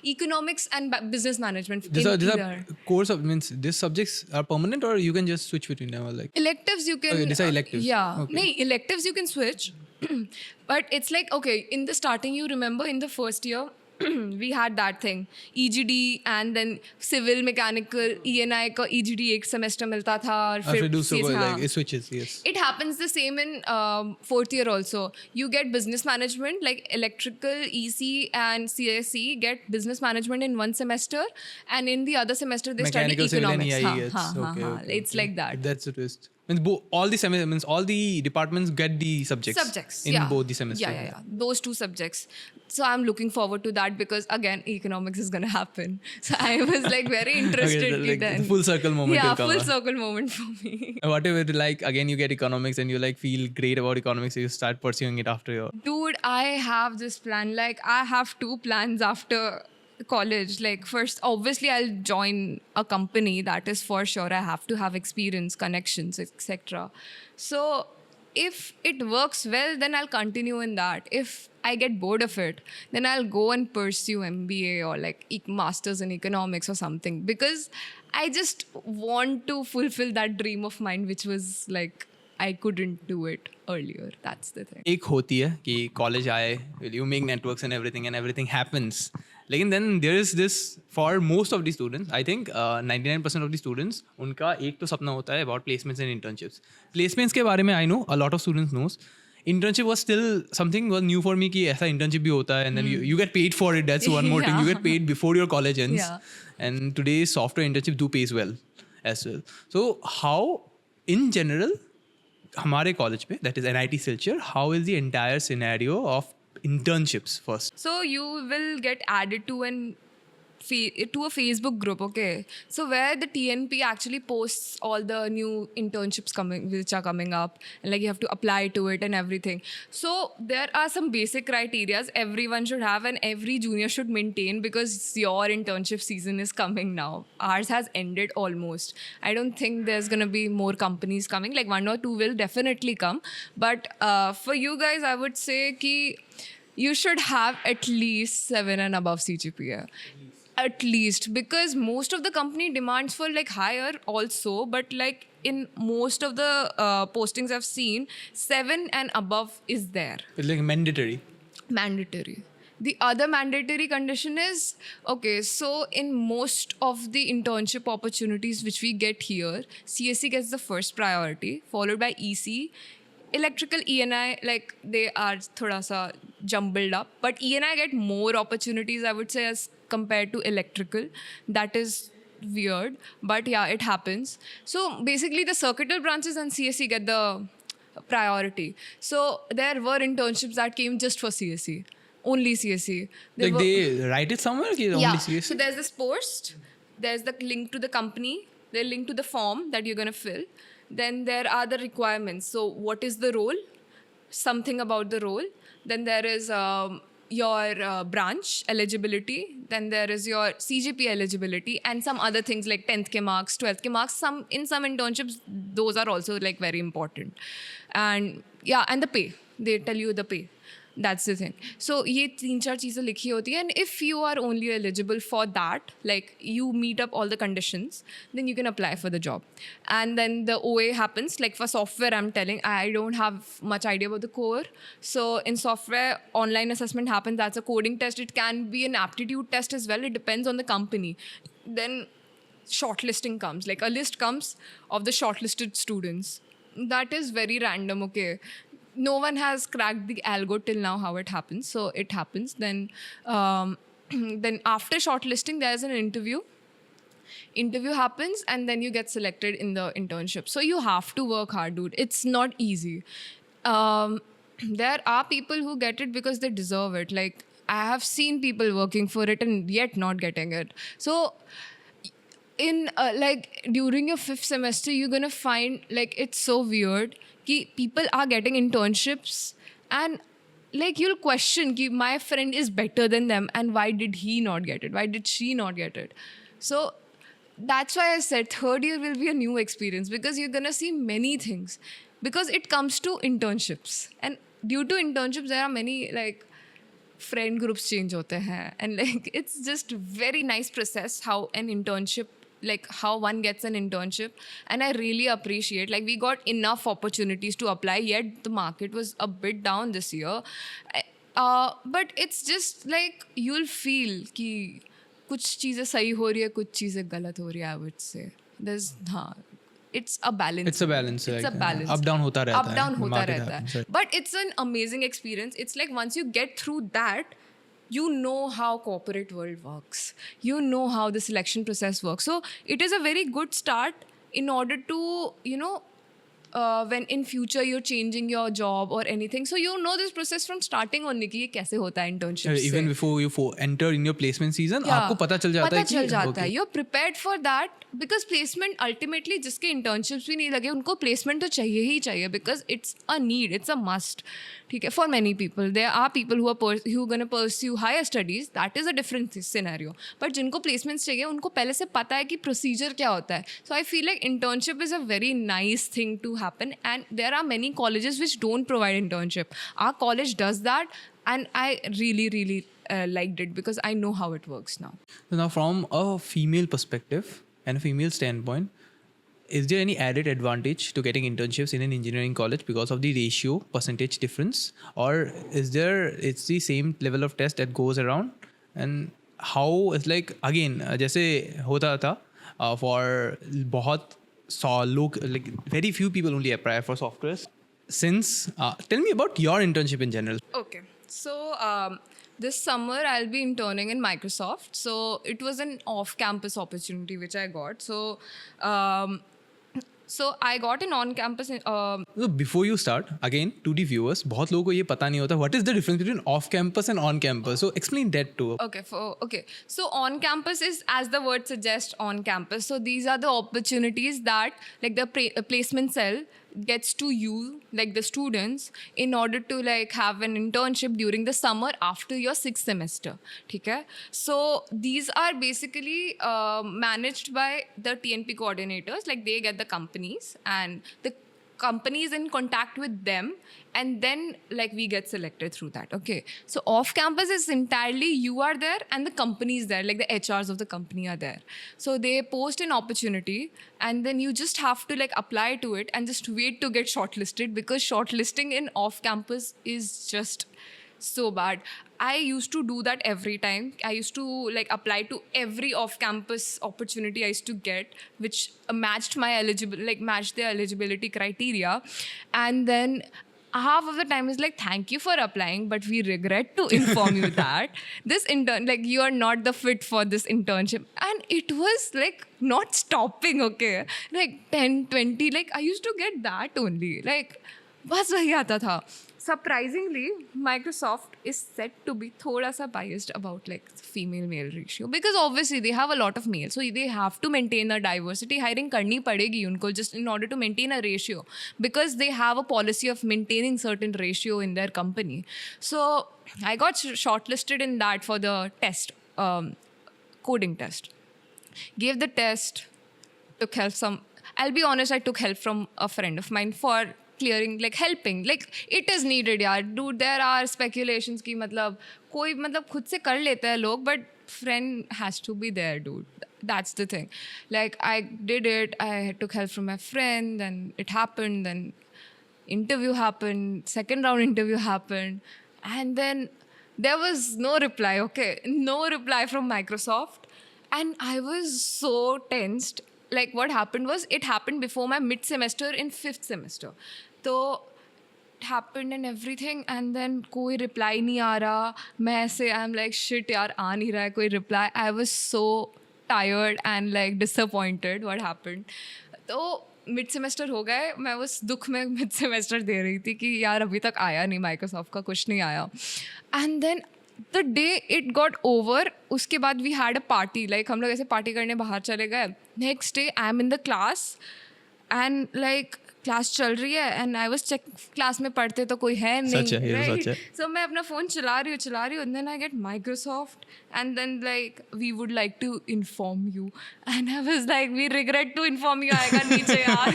economics and business management. These in are either. course of means these subjects are permanent or you can just switch between them or like Electives you can. Okay, these are electives. Yeah. Okay. No, electives you can switch. But it's like, okay, in the starting, you remember in the first year, we had that thing, EGD and then civil mechanical, ENI का EGD एक semester मिलता था और after do so CS, like it switches, yes. It happens the same in fourth year also. You get business management, like electrical, EC and CSE get business management in one semester, and in the other semester they Mechanical, study civil and economics. EIE, okay. It's like that. That's the twist. Means all the means all the departments get the subjects in yeah. both the semesters. Yeah. Those 2 subjects. So I'm looking forward to that because again, economics is gonna happen. So I was like very interested Okay, like then. the full circle moment. Yeah, will come full up. circle moment for me. Whatever, like again, you get economics and you like feel great about economics, so you start pursuing it after your. Dude, I have this plan. Like I have 2 plans after college. Like first, obviously I'll join a company, that is for sure. I have to have experience, connections, etc. So if it works well, then I'll continue in that. If I get bored of it, then I'll go and pursue MBA or like masters in economics or something, because I just want to fulfill that dream of mine, which was like I couldn't do it earlier. That's the thing. एक होती है कि college आए, you make networks and everything happens. लेकिन then there is this for most of the students, I think 99% of the students, उनका एक तो सपना होता है about placements and internships. Placements के बारे में I know a lot of students knows. Internship was still something was new for me कि ऐसा internship भी होता है and then you get paid for it. That's one more thing. You get paid before your college ends. Yeah. And today's software internship do pays well as well. So how in general हमारे college में that is NIT Silchar, how is the entire scenario of internships first? So you will get added to a Facebook group, okay? So where the TNP actually posts all the new internships which are coming up, and like you have to apply to it and everything. So there are some basic criteria everyone should have and every junior should maintain, because your internship season is coming now. Ours has ended almost. I don't think there's gonna be more companies coming. Like 1 or 2 will definitely come, but for you guys, I would say ki you should have at least 7 and above CGPA. At least, because most of the company demands for like higher also, but like in most of the postings I've seen, 7 and above is there. It's like mandatory. Mandatory. The other mandatory condition is, okay, so in most of the internship opportunities which we get here, CSE gets the first priority, followed by EC. Electrical, ENI, like they are thoda sa jumbled up, but ENI get more opportunities, I would say, as compared to electrical. That is weird, but yeah, it happens. So basically the circuital branches and CSE get the priority. So there were internships that came just for CSE, only CSE. Like they write it somewhere? Yeah. Only CSE? So there's this post, there's the link to the company, the link to the form that you're going to fill. Then there are the requirements. So what is the role? Something about the role. Then there is your branch eligibility. Then there is your CGP eligibility and some other things like 10th ke marks, 12th ke marks. In some internships, those are also like very important. And yeah, and the pay. They tell you the pay. That's the thing. So ये 3-4 चीज़ें लिखी होती हैं, and if you are only eligible for that, like you meet up all the conditions, then you can apply for the job. And then the OA happens. Like for software, I'm telling, I don't have much idea about the core. So in software, online assessment happens. That's a coding test. It can be an aptitude test as well. It depends on the company. Then shortlisting comes. Like a list comes of the shortlisted students. That is very random, okay? No one has cracked the algo till now how it happens. So it happens. Then then after shortlisting, there's an interview. Interview happens and then you get selected in the internship. So you have to work hard, dude. It's not easy. There are people who get it because they deserve it. Like I have seen people working for it and yet not getting it. So in like during your 5th semester, you're gonna find like it's so weird कि people are getting internships and like you'll question कि my friend is better than them and why did he not get it? Why did she not get it? So that's why I said third year will be a new experience because you're gonna see many things because it comes to internships and due to internships there are many like friend groups change होते हैं and like it's just very nice process how an internship like how one gets an internship and I really appreciate like we got enough opportunities to apply yet the market was a bit down this year but it's just like you'll feel कि कुछ चीज़ें सही हो रही है कुछ चीज़ें गलत हो रही है I would say there's हाँ it's a balance. It's a balance. It's like, a balance. Up down होता रहता है. Up down होता Market रहता happens, है. right. But it's an amazing experience. It's like once you get through that, you know how corporate world works. You know how the selection process works. So it is a very good start in order to, you know, when in future you're changing your job or anything. So you know this process from starting only कि ये कैसे होता है internship Even से. before you enter in your placement season, Yeah, आपको पता चल जाता है कि चल जाता okay. है. You're prepared for that because placement ultimately जिसके internships भी नहीं लगे उनको placement तो चाहिए ही चाहिए because it's a need, it's a must. ठीक है, for many people there are people who are gonna pursue higher studies, that is a different scenario. But जिनको placements चाहिए उनको पहले से पता है कि procedure क्या होता है. So I feel like internship is a very nice thing to happen and there are many colleges which don't provide internship. Our college does that and I really liked it because I know how it works now. So now from a female perspective and a female standpoint, is there any added advantage to getting internships in an engineering college because of the ratio percentage difference, or is there it's the same level of test that goes around? And how it's like again जैसे होता था for बहुत लोग like very few people only apply for software. Since tell me about your internship in general. Okay. So this summer I'll be interning in Microsoft. So it was an off-campus opportunity which I got. So so I got an on-campus. So before you start, again to the viewers, बहुत लोगों को ये पता नहीं होता what is the difference between off-campus and on-campus. So explain that to. Okay. So on campus is, as the word suggests, on campus. So these are the opportunities that like the placement cell gets to you, like the students, in order to like have an internship during the summer after your 6th semester. Okay. So these are basically managed by the TNP coordinators. Like they get the companies and the company is in contact with them and then like we get selected through that. Okay, so off campus is entirely you are there and the company is there, like the HRs of the company are there. So they post an opportunity and then you just have to like apply to it and just wait to get shortlisted because shortlisting in off campus is just so bad. I used to do that every time. I used to like apply to every off-campus opportunity I used to get, which matched matched the eligibility criteria. And then half of the time is like, thank you for applying, but we regret to inform you that this intern, like you are not the fit for this internship. And it was like not stopping, okay? Like 10, 20, like I used to get that only. Like, बस वही आता था. Surprisingly, Microsoft is said to be thoda sa biased about like female-male ratio because obviously they have a lot of males, so they have to maintain a diversity. Hiring करनी पड़ेगी उनको just in order to maintain a ratio because they have a policy of maintaining certain ratio in their company. So I got shortlisted in that for the test, coding test. Gave the test, took help I'll be honest, I took help from a friend of mine for clearing, like helping, like it is needed यार. Dude, there are speculations कि मतलब कोई मतलब खुद से कर लेता है लोग, but friend has to be there, dude. That's the thing. Like I did it, I took help from my friend, then it happened, then interview happened, second round interview happened, and then there was no reply, okay? No reply from Microsoft. And I was so tensed. Like what happened was, it happened before my mid-semester in 5th semester. So it happened and everything, and then कोई reply नहीं आ रहा. मैं ऐसे I'm like shit यार आ नहीं रहा है कोई reply. I was so tired and like disappointed what happened. तो मिड सेमेस्टर हो गए, मैं उस दुख में मिड सेमेस्टर दे रही थी कि यार अभी तक आया नहीं, माइक्रोसॉफ्ट का कुछ नहीं आया. And then the day it got over, उसके बाद we had a party, like हम लोग ऐसे पार्टी करने बाहर चले गए. Next day I am in the class and like class चल रही है and I was check, class में पढ़ते तो कोई है सच है, नहीं, ये तो सच है. सो मैं अपना फ़ोन चला रही हूँ and then I get Microsoft and then like we would like to inform you and I was like we regret to inform you, आएगा नीचे यार.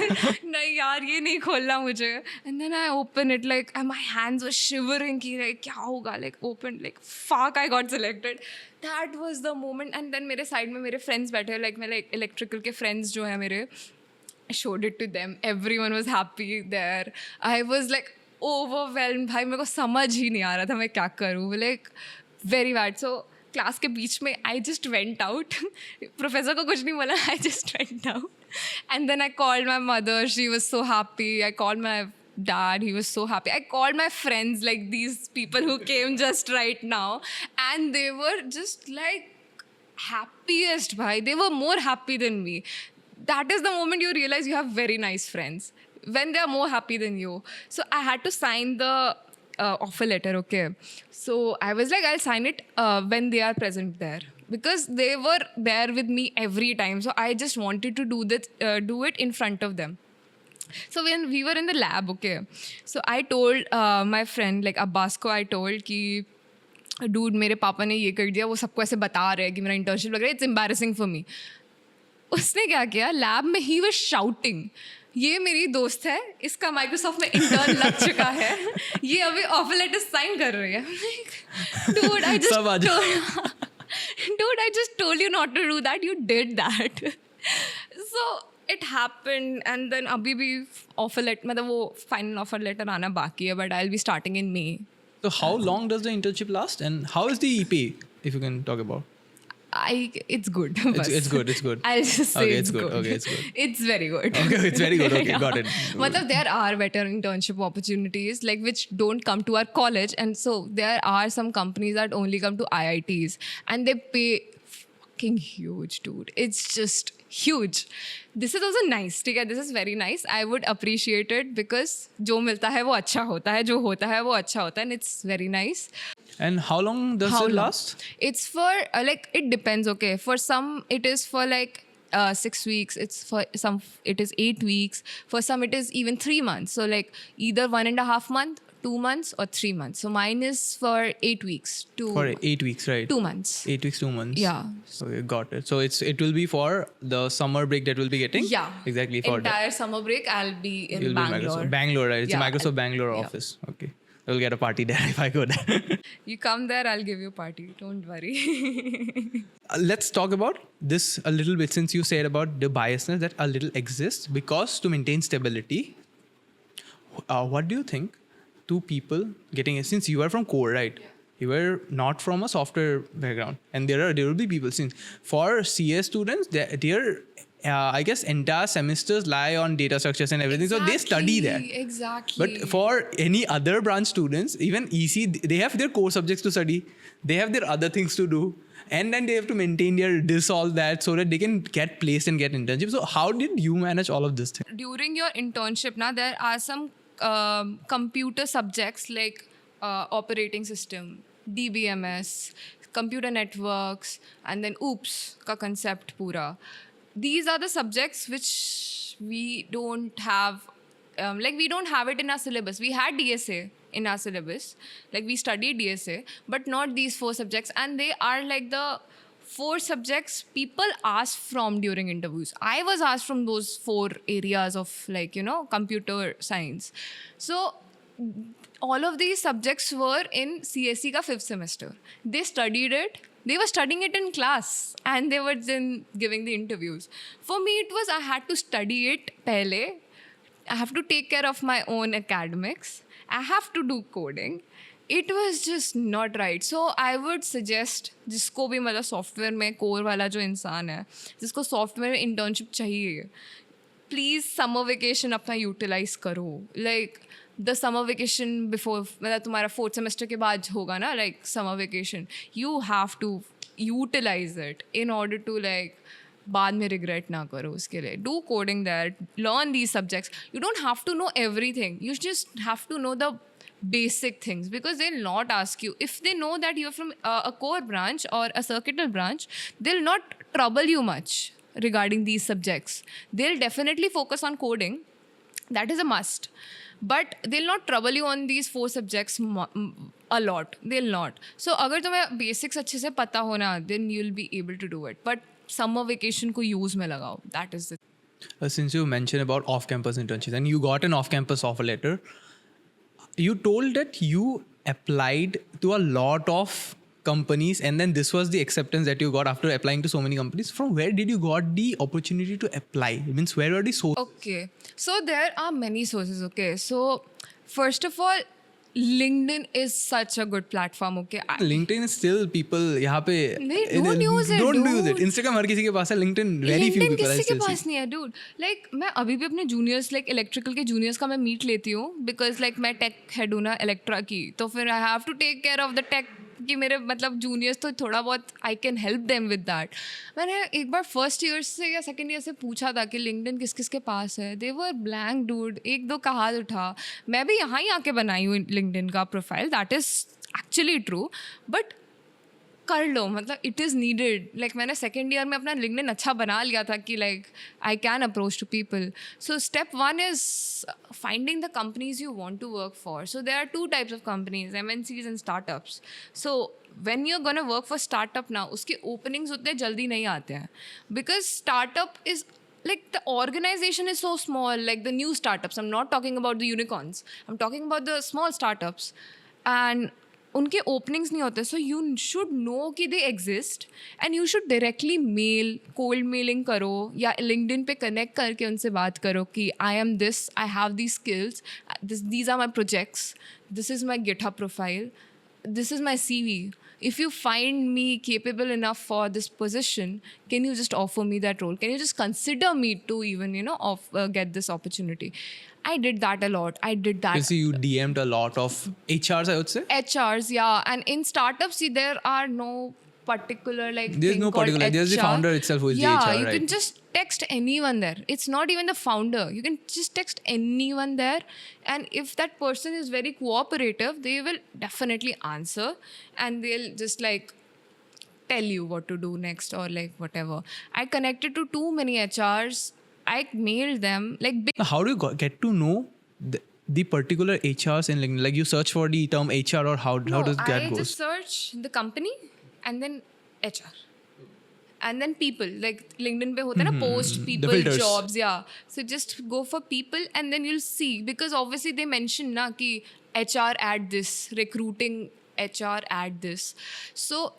नहीं यार ये नहीं खोलना मुझे. And then I open it like my hands were shivering कि लाइक क्या होगा, like open like fuck I got selected. That was the moment. And then मेरे साइड में मेरे फ्रेंड्स बैठे, लाइक मेरे इलेक्ट्रिकल के फ्रेंड्स जो है मेरे, I showed it to them. Everyone was happy there. I was like overwhelmed. भाई मेरे को समझ ही नहीं आ रहा था मैं क्या करूँ. Like very bad. So class के बीच में I just went out. Professor को कुछ नहीं बोला. I just went out. And then I called my mother. She was so happy. I called my dad. He was so happy. I called my friends, like these people who came just right now. And they were just like happiest, bhai. They were more happy than me. That is the moment you realize you have very nice friends when they are more happy than you. So I had to sign the offer letter, okay? So I was like, I'll sign it when they are present there, because they were there with me every time. So I just wanted to do it in front of them. So when we were in the lab, okay, so I told my friend, like Abbas ko, I told कि dude मेरे पापा ने ये कर दिया, वो सबको ऐसे बता रहे हैं कि मेरा इंटर्नशिप लग रहा है, इट्स एम्बैरेसिंग फॉर मी. उसने क्या किया, लैब में ही वाज शाउटिंग, ये मेरी दोस्त है, इसका माइक्रोसॉफ्ट में इंटर्न लग चुका है, ये अभी ऑफर लेटर साइन कर रही है. Dude, I just told you not to do that. You did that. So it happened, and then अभी भी ऑफर लेटर, मतलब वो फाइनल ऑफर लेटर आना बाकी है, but I'll be starting in May. So how long does the internship last, and how is the pay, if you can talk about? It's good. It's good. I'll just say Okay, it's good. Okay, it's good. It's very good. Okay, it's very good. Okay, Yeah. got it. Matlab, there are better internship opportunities like which don't come to our college, and so there are some companies that only come to IITs and they pay fucking huge, dude. It's just huge. This is also nice. ठीक है, this is very nice. I would appreciate it because जो मिलता है वो अच्छा होता है, जो होता है वो अच्छा होता है, and it's very nice. And how long does it last? It's for like it depends. Okay, for some it is for like 6 weeks. It's for some it is 8 weeks. For some it is even 3 months. So like either 1.5 month, 2 months, or 3 months. So mine is for 8 weeks. For 8 weeks, right? 2 months. 8 weeks, 2 months. Yeah. Okay, got it. So it will be for the summer break that we'll be getting. Yeah. Exactly for entire summer break. I'll be in You'll Bangalore. Be Bangalore, right? It's a Yeah, Microsoft Bangalore yeah. office. Okay. We'll get a party there if I go there. You come there, I'll give you a party. Don't worry. Let's talk about this a little bit, since you said about the biasness that a little exists, because to maintain stability, what do you think to people getting it? Since you are from core, right? You were not from a software background, and there will be people, since for CS students, their I guess entire semesters lie on data structures and everything, so they study that. Exactly. But for any other branch students, even EC, they have their core subjects to study. They have their other things to do. And then they have to maintain their all that so that they can get placed and get internships. So how did you manage all of this thing? During your internship, now there are some computer subjects like operating system, DBMS, computer networks, and then OOPS ka concept pura. These are the subjects which we don't have, like we don't have it in our syllabus. We had DSA in our syllabus, like we studied DSA, but not these 4 subjects, and they are like the 4 subjects people ask from during interviews. I was asked from those 4 areas of like, you know, computer science. So all of these subjects were in CSE ka 5th semester. They studied it. They were studying it in class and they were then giving the interviews. For me, it was I had to study it pehle. I have to take care of my own academics. I have to do coding. It was just not right. So I would suggest जिसको भी मतलब software में core वाला जो इंसान है, जिसको software में इंटर्नशिप चाहिए, प्लीज़ समर वेकेशन अपना यूटिलाइज करो. Like the summer vacation before, मतलब तुम्हारा 4th सेमेस्टर के बाद होगा ना, like summer vacation, you have to utilise it in order to like बाद में रिग्रेट ना करो उसके लिए. Do coding that, learn these subjects. You don't have to know everything, you just have to know the basic things, because they'll not ask you if they know that you're from a core branch or a circuital branch. They'll not trouble you much regarding these subjects. They'll definitely focus on coding, that is a must, but they'll not trouble you on these 4 subjects a lot. They'll not. So अगर तुम्हें basics अच्छे से पता होना, then you'll be able to do it. But summer vacation को use में लगाओ. That is the Since you mentioned about off-campus internships and you got an off-campus offer letter, you told that you applied to a lot of companies and then this was the acceptance that you got after applying to so many companies. From where did you got the opportunity to apply? It means where were the sources? Okay. So there are many sources. Okay. So first of all, LinkedIn is such a good platform. Okay. LinkedIn is still people यहाँ पे don't use it, don't use dude. it. Instagram हर किसी के पास है. LinkedIn very few LinkedIn people I किसी के still पास see. नहीं है dude. Like मैं अभी भी अपने जूनियर्स लाइक इलेक्ट्रिकल के जूनियर्स का मैं मीट लेती हूँ, बिकॉज लाइक मैं टेक हेड हूँ ना इलेक्ट्रा की, तो फिर I have to take care of the tech कि मेरे मतलब जूनियर्स तो थोड़ा बहुत I can help them with that. मैंने एक बार फर्स्ट ईयर से या सेकेंड ईयर से पूछा था कि लिंक्डइन किस किस के पास है. दे वर ब्लैंक डूड. एक दो का हाथ उठा. मैं भी यहाँ ही आके बनाई हूँ लिंक्डइन का profile. That is actually true. But कर लो, मतलब इट इज़ नीडेड. लाइक मैंने सेकेंड ईयर में अपना लिंक्डइन अच्छा बना लिया था कि like I can approach to people. So step 1 is finding the companies you want to work for. So there are 2 types of companies, MNCs and startups. So when you're gonna work for startup now, उसके openings उतने जल्दी नहीं आते हैं, because startup is like the organization is so small. Like the new startups, I'm not talking about the unicorns, I'm talking about the small startups, and उनके openings नहीं होते. So you should know कि they exist and you should directly mail, cold mailing करो या LinkedIn पे connect करके उनसे बात करो कि I am this, I have these skills, these are my projects, this is my GitHub profile, this is my CV. If you find me capable enough for this position, can you just offer me that role? Can you just consider me to even, get this opportunity? I did that a lot. I did that. You see, you DM'd a lot of HRs, I would say. HRs, yeah. And in startups, see, there are no particular like There's thing no called particular. There's the HR. founder itself who is the Yeah, HR, you right? can just text anyone there. It's not even the founder. You can just text anyone there, and if that person is very cooperative, they will definitely answer, and they'll just like tell you what to do next or like whatever. I connected to too many HRs. I mailed them like big. Now, how do you get to know the particular HRs in LinkedIn? Like you search for the term HR or how does that I goes? just search the company and then HR. And then people, like LinkedIn पे होता है ना post, people, filters. jobs, yeah. So just go for people and then you'll see, because obviously they mention ना कि HR add this, recruiting HR add this. So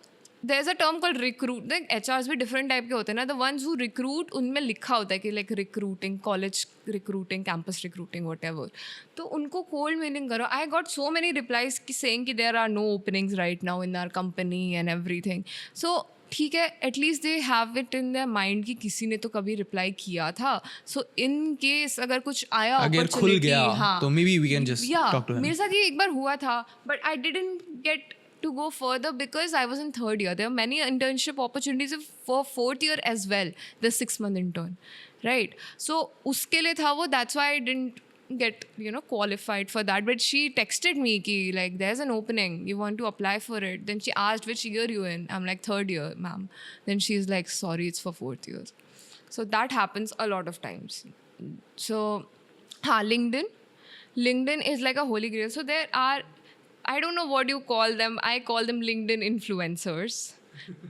there's a term called recruit. Like HRs भी different type के होते हैं ना. The ones who recruit, उनमें लिखा होता है कि like recruiting, college recruiting, campus recruiting, whatever. तो उनको cold mailing करो. I got so many replies saying कि there are no openings right now in our company and everything. So ठीक है, at least they have it in their mind कि किसी ने तो कभी रिप्लाई किया था. सो इन केस अगर कुछ आया अगर खुल गया तो maybe we can just talk to him. मेरे साथ ये एक बार हुआ था, but I didn't get to go further because I was in third year. There are many internship opportunities for fourth year as well, the 6-month intern, right? So uske liye tha wo, that's why I didn't get qualified for that. But she texted me ki like there's an opening, you want to apply for it. Then she asked which year you in. I'm like third year, ma'am. Then she's like sorry, it's for fourth year. So that happens a lot of times. So LinkedIn is like a holy grail. So there are, I don't know what you call them. I call them LinkedIn influencers.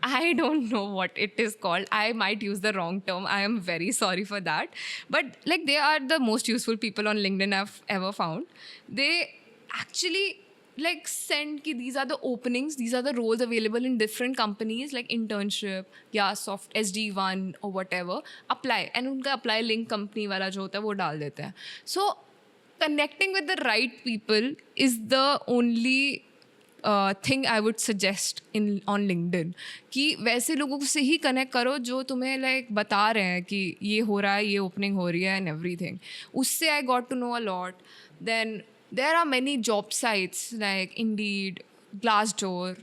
I don't know what it is called. I might use the wrong term. I am very sorry for that. But like they are the most useful people on LinkedIn I've ever found. They actually like send ki these are the openings, these are the roles available in different companies like internship, yeah, soft SD1 or whatever. Apply. And unka apply link company wala jo hota hai wo dal dete hain. So connecting with the right people is the only thing I would suggest on LinkedIn. कि वैसे लोगों से ही connect करो जो तुम्हें like बता रहे हैं कि ये हो रहा है, ये ओपनिंग हो रही है एंड एवरीथिंग. उससे I got to know a lot. Then there are many job sites like Indeed, Glassdoor.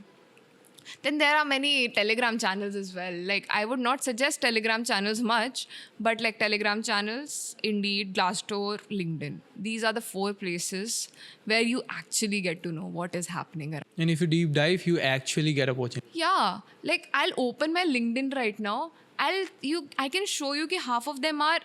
Then there are many Telegram channels as well. Like, I would not suggest Telegram channels much, but like Telegram channels, Indeed, Glassdoor, LinkedIn. These are the 4 places where you actually get to know what is happening around. And if you deep dive, you actually get opportunity. Yeah, like I'll open my LinkedIn right now. I can show you that half of them are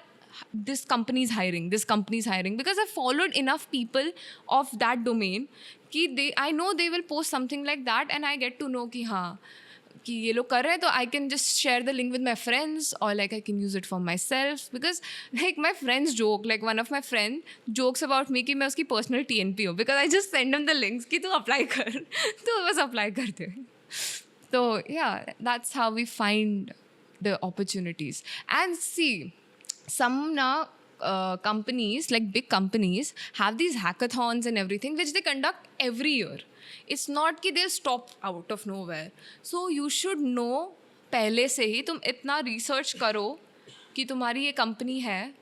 this company is hiring, because I followed enough people of that domain कि I know they will post something like that, and I get to know कि हाँ कि ये लोग कर रहे हैं, तो I can just share the link with my friends, or like I can use it for myself, because like my friends joke, like one of my friend jokes about me कि मैं उसकी personal TNP हूँ, because I just send them the links कि तू apply कर, तो बस apply करते हैं. So yeah, that's how we find the opportunities. And see, some now companies, like big companies, have these hackathons and everything which they conduct every year. It's not कि they'll stop out of nowhere. So you should know पहले से ही तुम इतना research करो कि तुम्हारी ये company है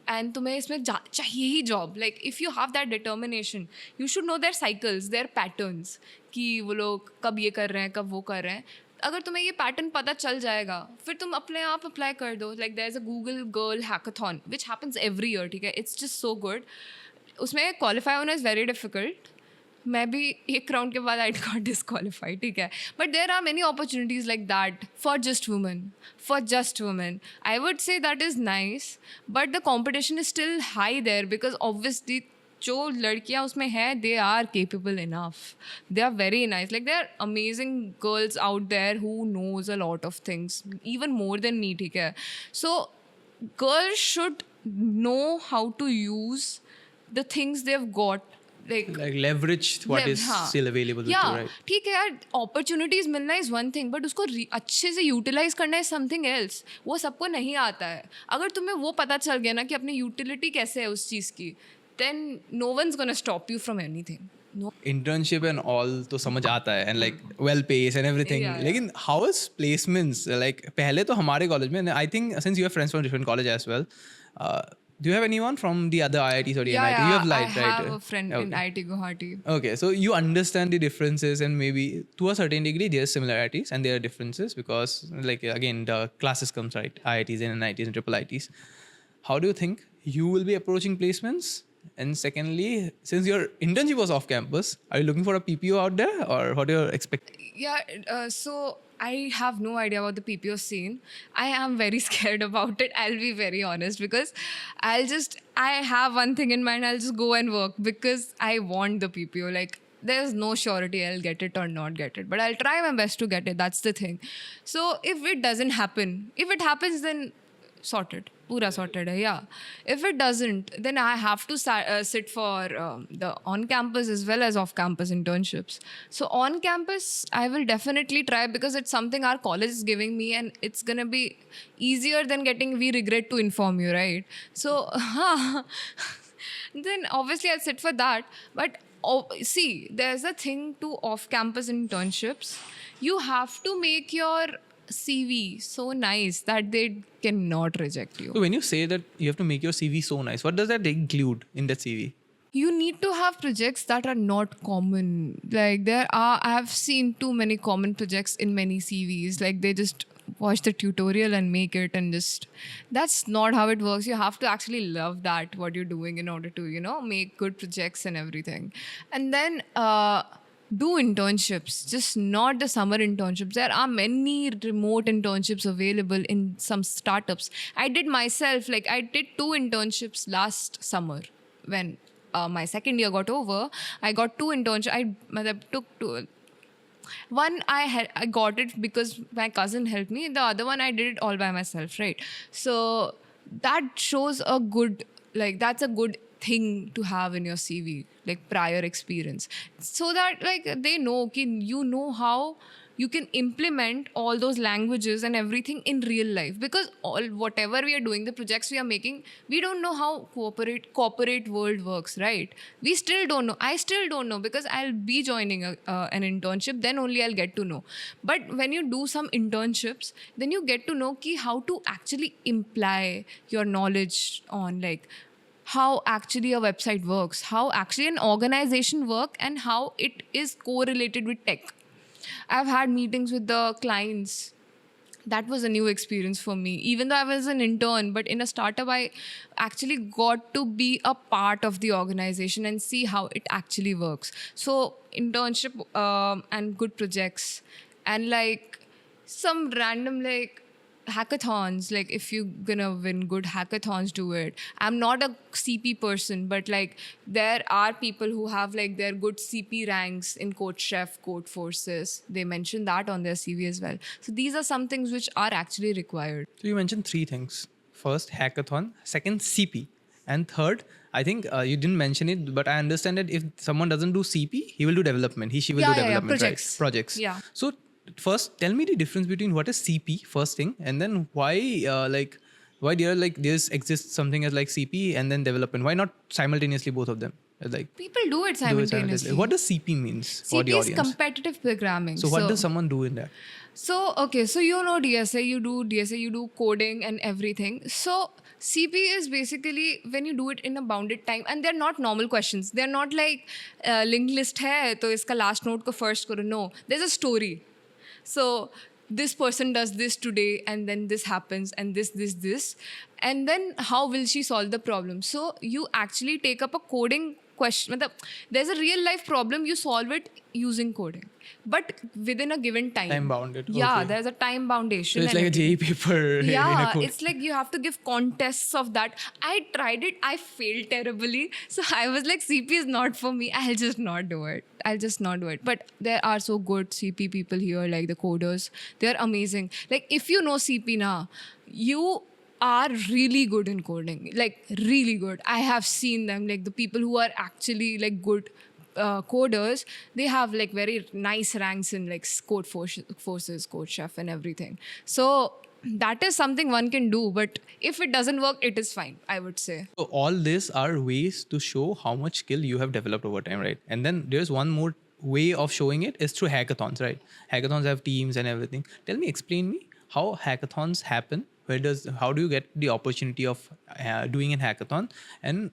and तुम्हें इसमें चाहिए ही job. Like if you have that determination, you should know their cycles, their patterns, कि वो लोग कब ये कर रहे हैं, कब वो कर रहे हैं. अगर तुम्हें ये पैटर्न पता चल जाएगा, फिर तुम अपने आप अप्लाई कर दो. Like there is a Google girl hackathon which happens every year. ठीक है, इट्स जस्ट सो गुड. उसमें क्वालिफाई होना इज़ वेरी डिफिकल्ट. मैं भी एक राउंड के बाद आई गॉट डिस्क्वालीफाइड. ठीक है, but there are many opportunities like that for just women. I would say that is nice, but the competition is still high there, because obviously जो लड़कियाँ उसमें हैं, they are capable enough, they are very nice. Like they are amazing girls out there who knows a lot of things, even more than me. ठीक है, so girls should know how to use the things they have got. like leverage what is still available with you, right? ठीक है यार, opportunities मिलना is one thing, but उसको अच्छे से utilise करना इज समथिंग एल्स. वो सबको नहीं आता है. अगर तुम्हें वो पता चल गया ना कि अपनी यूटिलिटी कैसे है उस चीज़ की, then no one's gonna stop you from anything. No. Internship and all तो समझ आता है, and like well pays and everything. Yeah. लेकिन how is placements? Like पहले तो हमारे कॉलेज में, I think since you have friends from different college as well, do you have anyone from the other IITs or the NIT? You have light, I right? have a friend in IIT Guwahati. Okay, so you understand the differences, and maybe to a certain degree there are similarities and there are differences, because like again the classes comes, right? IITs and NITs and triple ITs. How do you think you will be approaching placements? And secondly, since your internship was off campus, are you looking for a PPO out there, or what are you expecting? Yeah, so I have no idea about the PPO scene. I am very scared about it. I'll be very honest, because I have one thing in mind. I'll just go and work because I want the PPO. Like, there's no surety I'll get it or not get it, but I'll try my best to get it. That's the thing. So if it doesn't happen, if it happens, then sorted. Pura sorted hai, yeah. If it doesn't, then I have to sit for the on-campus as well as off-campus internships. So on-campus, I will definitely try, because it's something our college is giving me, and it's going to be easier than getting "we regret to inform you," right? So then obviously I'll sit for that. But see, there's a thing to off-campus internships. You have to make your CV so nice that they cannot reject you. So when you say that you have to make your CV so nice, what does that include in that CV? You need to have projects that are not common. Like I have seen too many common projects in many CVs. Like they just watch the tutorial and make it, and just, that's not how it works. You have to actually love that, what you're doing, in order to, make good projects and everything. And then, do internships, just not the summer internships. There are many remote internships available in some startups. I did myself, like I did 2 internships last summer when my second year got over. I got 2 internships. I took 2. One I got it because my cousin helped me. The other one I did it all by myself, right? So that shows a good, like that's a good thing to have in your CV, like prior experience, so that like they know ki you know how you can implement all those languages and everything in real life. Because whatever we are doing, the projects we are making, we don't know how corporate world works, right? We still don't know. I still don't know, because I'll be joining an internship, then only I'll get to know. But when you do some internships, then you get to know ki how to actually imply your knowledge on, like, how actually a website works, how actually an organization works, and how it is correlated with tech. I've had meetings with the clients. That was a new experience for me. Even though I was an intern, but in a startup, I actually got to be a part of the organization and see how it actually works. So, internship and good projects, and like some random like hackathons, like if you're gonna win good hackathons, do it. I'm not a CP person, but like there are people who have like their good CP ranks in Code Chef, Code Forces. They mention that on their CV as well. So these are some things which are actually required. So you mentioned three things. First, hackathon. Second, CP. And third, I think you didn't mention it, but I understand that if someone doesn't do CP, he will do development. She will do development, projects. right? Projects. Yeah. So first, tell me the difference between what is CP, first thing, and then why there's exists something as like CP and then development. Why not simultaneously both of them? Like People do it do it simultaneously. What does CP means for the CP is audience? competitive programming. So what does someone do in that? So, okay, so you know DSA, you do coding and everything. So, CP is basically when you do it in a bounded time, and they're not normal questions. They're not like linked list hai, to iska last node ko first karo. No, there's a story. So, this person does this today, and then this happens, and this. And then how will she solve the problem? So, you actually take up a coding question. There's a real life problem, you solve it using coding, but within a given time. Time bounded. Yeah, Okay. there's a time foundation. So it's like a JEE paper. in a Yeah, code. it's like you have to give contests of that. I tried it, I failed terribly. So I was like, CP is not for me. I'll just not do it. But there are so good CP people here, like the coders. They're amazing. Like if you know CP now, you are really good in coding, like really good. I have seen them, like the people who are actually like good coders, they have like very nice ranks in like Code Forces, Code Chef and everything. So that is something one can do, but if it doesn't work, it is fine, I would say. So all this are ways to show how much skill you have developed over time, right? And then there's one more way of showing it is through hackathons, right? Hackathons have teams and everything. Explain me how hackathons happen. How do you get the opportunity of doing a hackathon, and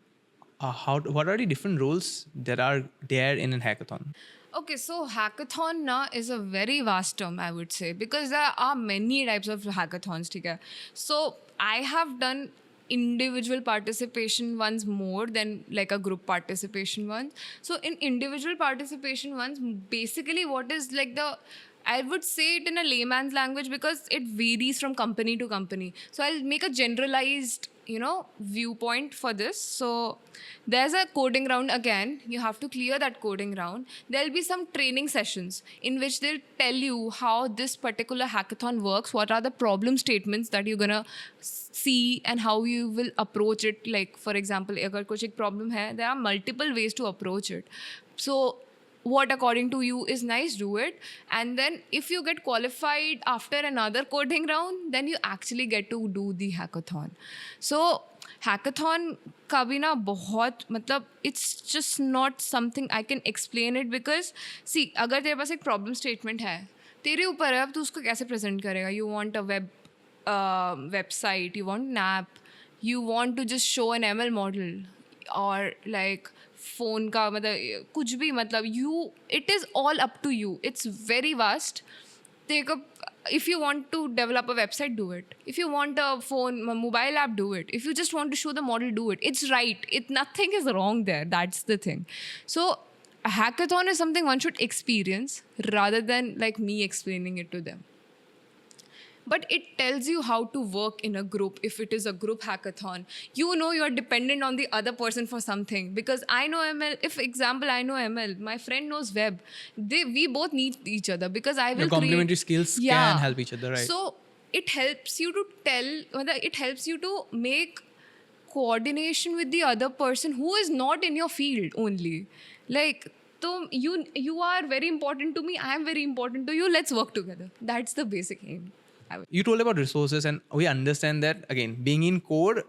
what are the different roles that are there in a hackathon? Okay, so hackathon na is a very vast term, I would say, because there are many types of hackathons. Okay? So I have done individual participation ones more than like a group participation ones. So in individual participation ones, basically what is like I would say it in a layman's language because it varies from company to company. So I'll make a generalized, viewpoint for this. So there's a coding round again. You have to clear that coding round. There'll be some training sessions in which they'll tell you how this particular hackathon works, what are the problem statements that you're gonna see and how you will approach it. Like, for example, agar kuch ek problem hai, there are multiple ways to approach it. So what according to you is nice, do it. And then if you get qualified after another coding round, then you actually get to do the hackathon. So hackathon का भी ना बहुत मतलब it's just not something I can explain it because see अगर तेरे पास एक problem statement है तेरे ऊपर है अब तू उसको कैसे present करेगा. You want a website, you want an app, you want to just show an ML model or like phone का मतलब कुछ भी मतलब it is all up to you. It's very vast. If you want to develop a website, do it. If you want a mobile app, do it. If you just want to show the model, do it. It's right. Nothing is wrong there. That's the thing. So a hackathon is something one should experience rather than like me explaining it to them. But it tells you how to work in a group. If it is a group hackathon, you are dependent on the other person for something. Because I know ML. If example, I know ML, my friend knows web. We both need each other because I will. Your complementary skills can help each other, right? So it helps you to make coordination with the other person who is not in your field only. Like, so you are very important to me. I am very important to you. Let's work together. That's the basic aim. You told about resources, and we understand that again, being in core,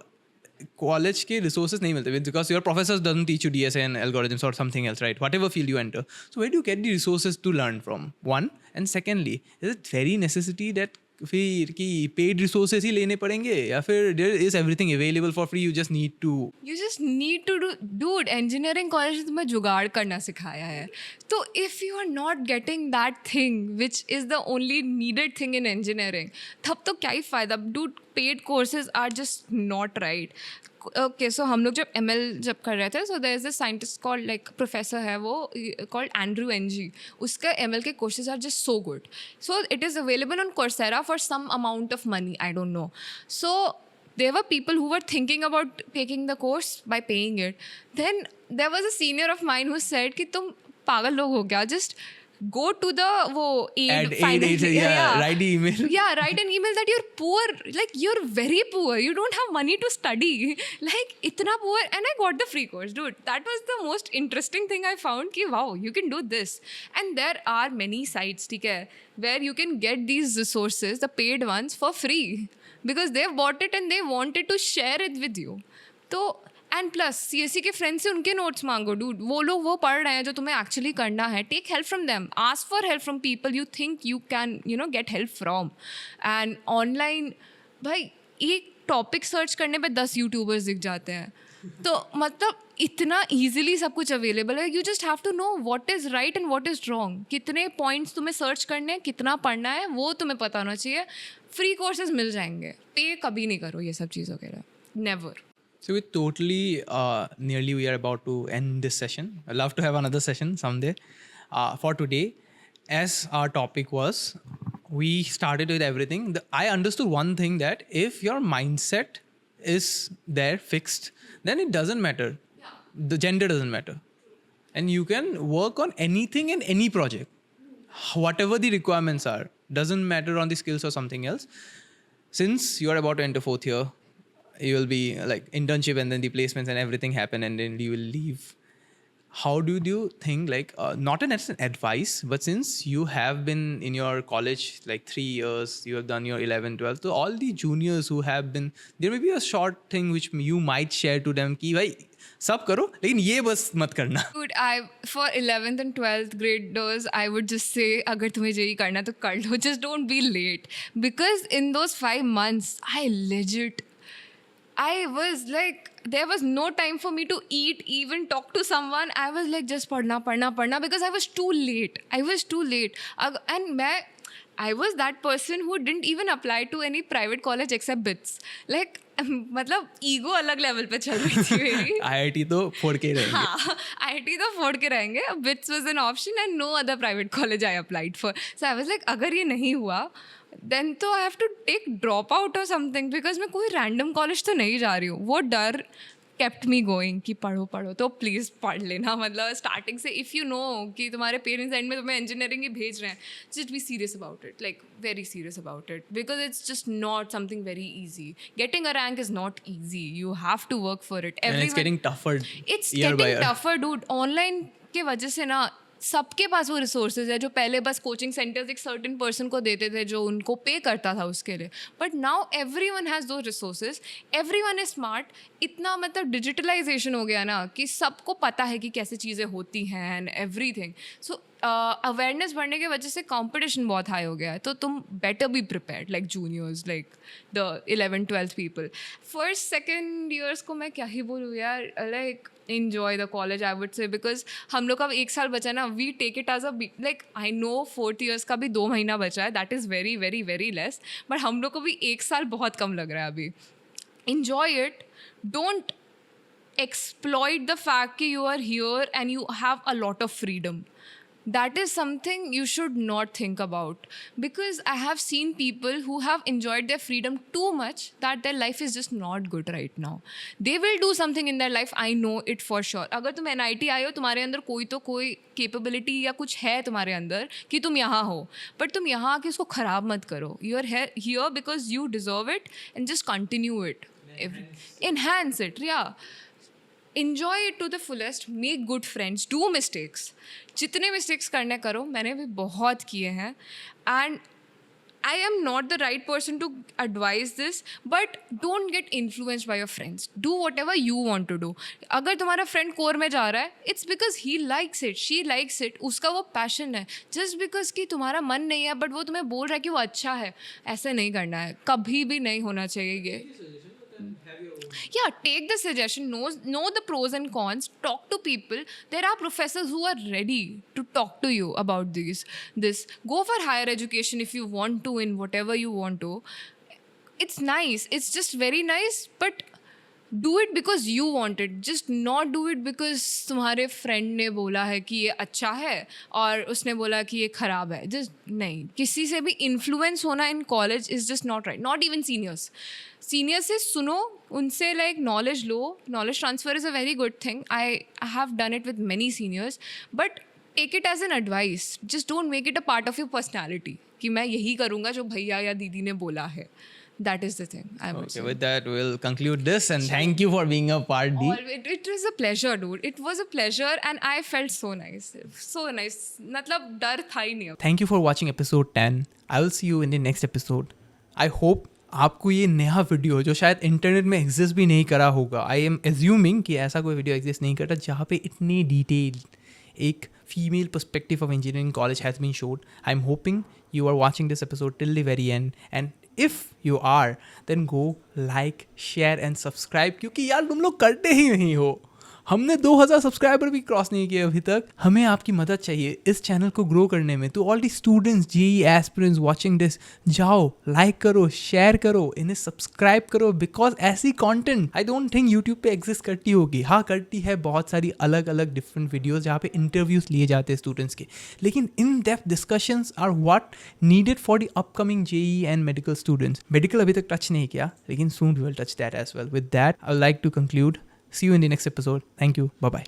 college के resources नहीं मिलते because your professors doesn't teach you DSA and algorithms or something else, right? Whatever field you enter. So where do you get the resources to learn from? One, and secondly, is it very necessity that फिर कि paid resources ही लेने पड़ेंगे या फिर there is everything available for free, you just need to? You just need to do, dude, engineering college ने तुम्हें जुगाड़ करना सिखाया है. तो if you are not getting that thing which is the only needed thing in engineering, तब तो क्या ही फ़ायदा. Dude, paid courses are just not right. Okay so हम लोग जब ML जब कर रहे थे, so there is a scientist called, like professor है वो, कॉल्ड एंड्रू NG. उसका ML के courses are just so good. So it is available on Coursera for some amount of money, I don't know. So there were people who were thinking about taking the course by paying it. Then there was a senior of mine who said कि तुम पागल लोग हो क्या, just go to the वो aid write the email. Yeah, write an email that you're poor, like you're very poor, you don't have money to study, like itna poor. And I got the free course, dude. That was the most interesting thing I found कि wow, you can do this. And there are many sites, ठीक है, where you can get these resources, the paid ones, for free. Because they've bought it and they wanted to share it with you. तो and plus CSE के friends से उनके notes मांगो, dude. वो लोग वो पढ़ रहे हैं जो तुम्हें एक्चुअली करना है. Take help from them. Ask for help from people you think you can get help from. And online भाई एक टॉपिक सर्च करने पे 10 यूट्यूबर्स दिख जाते हैं. तो मतलब इतना ईजिली सब कुछ अवेलेबल है. You just have to know what is right and what is wrong. कितने पॉइंट्स तुम्हें सर्च करने हैं, कितना पढ़ना है, वो तुम्हें पता होना चाहिए. फ्री कोर्सेज मिल जाएंगे. पे कभी नहीं करो ये सब चीज़ों के लिए. Never. So we totally nearly we are about to end this session. I'd love to have another session someday. For today, as our topic was, we started with everything. I understood one thing, that if your mindset is there fixed, then it doesn't matter. The gender doesn't matter. And you can work on anything in any project. Whatever the requirements are, doesn't matter on the skills or something else. Since you are about to enter 4th year, you will be like internship and then the placements and everything happen and then you will leave. How do you think, like not an advice, but since you have been in your college like 3 years, you have done your 11 12, so all the juniors who have been there, may be a short thing which you might share to them कि भाई सब करो लेकिन ये बस मत करना. Dude, for 11th and 12th graders, I would just say अगर तुम्हें JEE करना है तो कर लो. Just don't be late. Because in those 5 months, I was like, there was no time for me to eat, even talk to someone. I was like, just padna, because I was too late. And I was that person who didn't even apply to any private college except BITS. Like, मतलब ego अलग level पे चल रही थी मेरी. IIT तो फोड़ के रहेंगे. हाँ, IIT तो फोड़ के रहेंगे. BITS was an option and no other private college I applied for. So I was like, अगर ये नहीं हुआ, then तो I have to take drop out or something, because मैं कोई random college तो नहीं जा रही हूँ. वो डर kept me going कि पढ़ो तो प्लीज़ पढ़ लेना. मतलब स्टार्टिंग से इफ़ यू नो कि तुम्हारे पेरेंट्स एंड में तुम्हें इंजीनियरिंग ही भेज रहे हैं, just be serious about it, like very serious about it, because it's just not something very easy. Getting a rank is not easy. You have to work for it. It's getting tougher. It's getting tougher, dude. Online के वजह से ना सबके पास वो resources है जो पहले बस कोचिंग सेंटर्स एक सर्टेन पर्सन को देते थे जो उनको पे करता था उसके लिए. But now everyone has those resources. Everyone is smart. इतना मतलब डिजिटलाइजेशन हो गया ना कि सबको पता है कि कैसे चीज़ें होती हैं and every thing. So awareness बढ़ने की वजह से कॉम्पिटिशन बहुत हाई हो गया है. तो तुम better be prepared, like juniors, like the 11th 12th people. First second years को मैं क्या ही बोलूँ यार, like enjoy the college, I would say, because हम लोग का 1 साल बचा है ना. we take it as a like, I know 4th years का भी 2 महीना बचा है, that is very very very less, but हम लोग को भी 1 साल बहुत कम लग रहा है अभी. enjoy it. don't exploit the fact कि you are here and you have a lot of freedom. That is something you should not think about, because I have seen people who have enjoyed their freedom too much that their life is just not good right now. They will do something in their life, I know it for sure. अगर तुम NIT आए हो, तुम्हारे अंदर कोई capability या कुछ है तुम्हारे अंदर कि तुम यहाँ हो, बट तुम यहाँ आके उसको ख़राब मत करो. You are here because you deserve it, and just continue it. Enhance it, yeah. Enjoy it to the fullest. Make good friends. Do mistakes. जितने mistakes करने करो, मैंने भी बहुत किए हैं. And I am not the right person to advise this, but don't get influenced by your friends. Do whatever you want to do. अगर तुम्हारा friend core में जा रहा है, it's because he likes it, she likes it, उसका वो passion है. Just because कि तुम्हारा मन नहीं है, but वो तुम्हें बोल रहा है कि वो अच्छा है, ऐसे नहीं करना है, कभी भी नहीं होना चाहिए ये. Yeah, take the suggestion, know the pros and cons, talk to people. There are professors who are ready to talk to you about this. Go for higher education if you want to, in whatever you want to. It's nice, it's just very nice, but do it because you want it. Just not do it because तुम्हारे friend ने बोला है कि ये अच्छा है और उसने बोला कि ये खराब है. Just नहीं, किसी से भी influence होना in college is just not right. Not even seniors. Seniors से सुनो, उनसे like knowledge low. Knowledge transfer is a very good thing. I have done it with many seniors, but take it as an advice. Just don't make it a part of your personality कि मैं यही करूँगा जो भैया या दीदी ने बोला है. That is the thing, I would say. Okay, with that, we'll conclude this, and thank you for being a part, D. It was a pleasure, dude. It was a pleasure, and I felt so nice. So nice. मतलब डर था ही नहीं. Thank you for watching episode 10. I will see you in the next episode. I hope आपको ये नया video जो शायद internet में एग्जिस्ट भी नहीं करा होगा, आई एम एज्यूमिंग कि ऐसा कोई वीडियो एग्जिस्ट नहीं करता जहाँ पे इतनी डिटेल एक female perspective of engineering college has been showed. I am hoping you are watching this episode till the very end, and if you are, then go like, share and subscribe, क्योंकि यार तुम लोग करते ही नहीं हो. हमने 2000 subscriber भी cross नहीं किए अभी तक. हमें आपकी मदद चाहिए इस चैनल को ग्रो करने में. तो all the students, JEE aspirants watching this, जाओ लाइक करो, शेयर करो, इन्हें सब्सक्राइब करो, बिकॉज ऐसी content I don't think YouTube पे एग्जिस्ट करती होगी. हाँ, करती है बहुत सारी अलग अलग डिफरेंट वीडियोज़ जहाँ पे इंटरव्यूज़ लिए जाते हैं स्टूडेंट्स के, लेकिन in depth discussions are what needed for the upcoming JEE and medical students. Medical अभी तक टच नहीं किया, लेकिन soon we will touch that as well. With that I would like to conclude. See you in the next episode. Thank you. Bye-bye.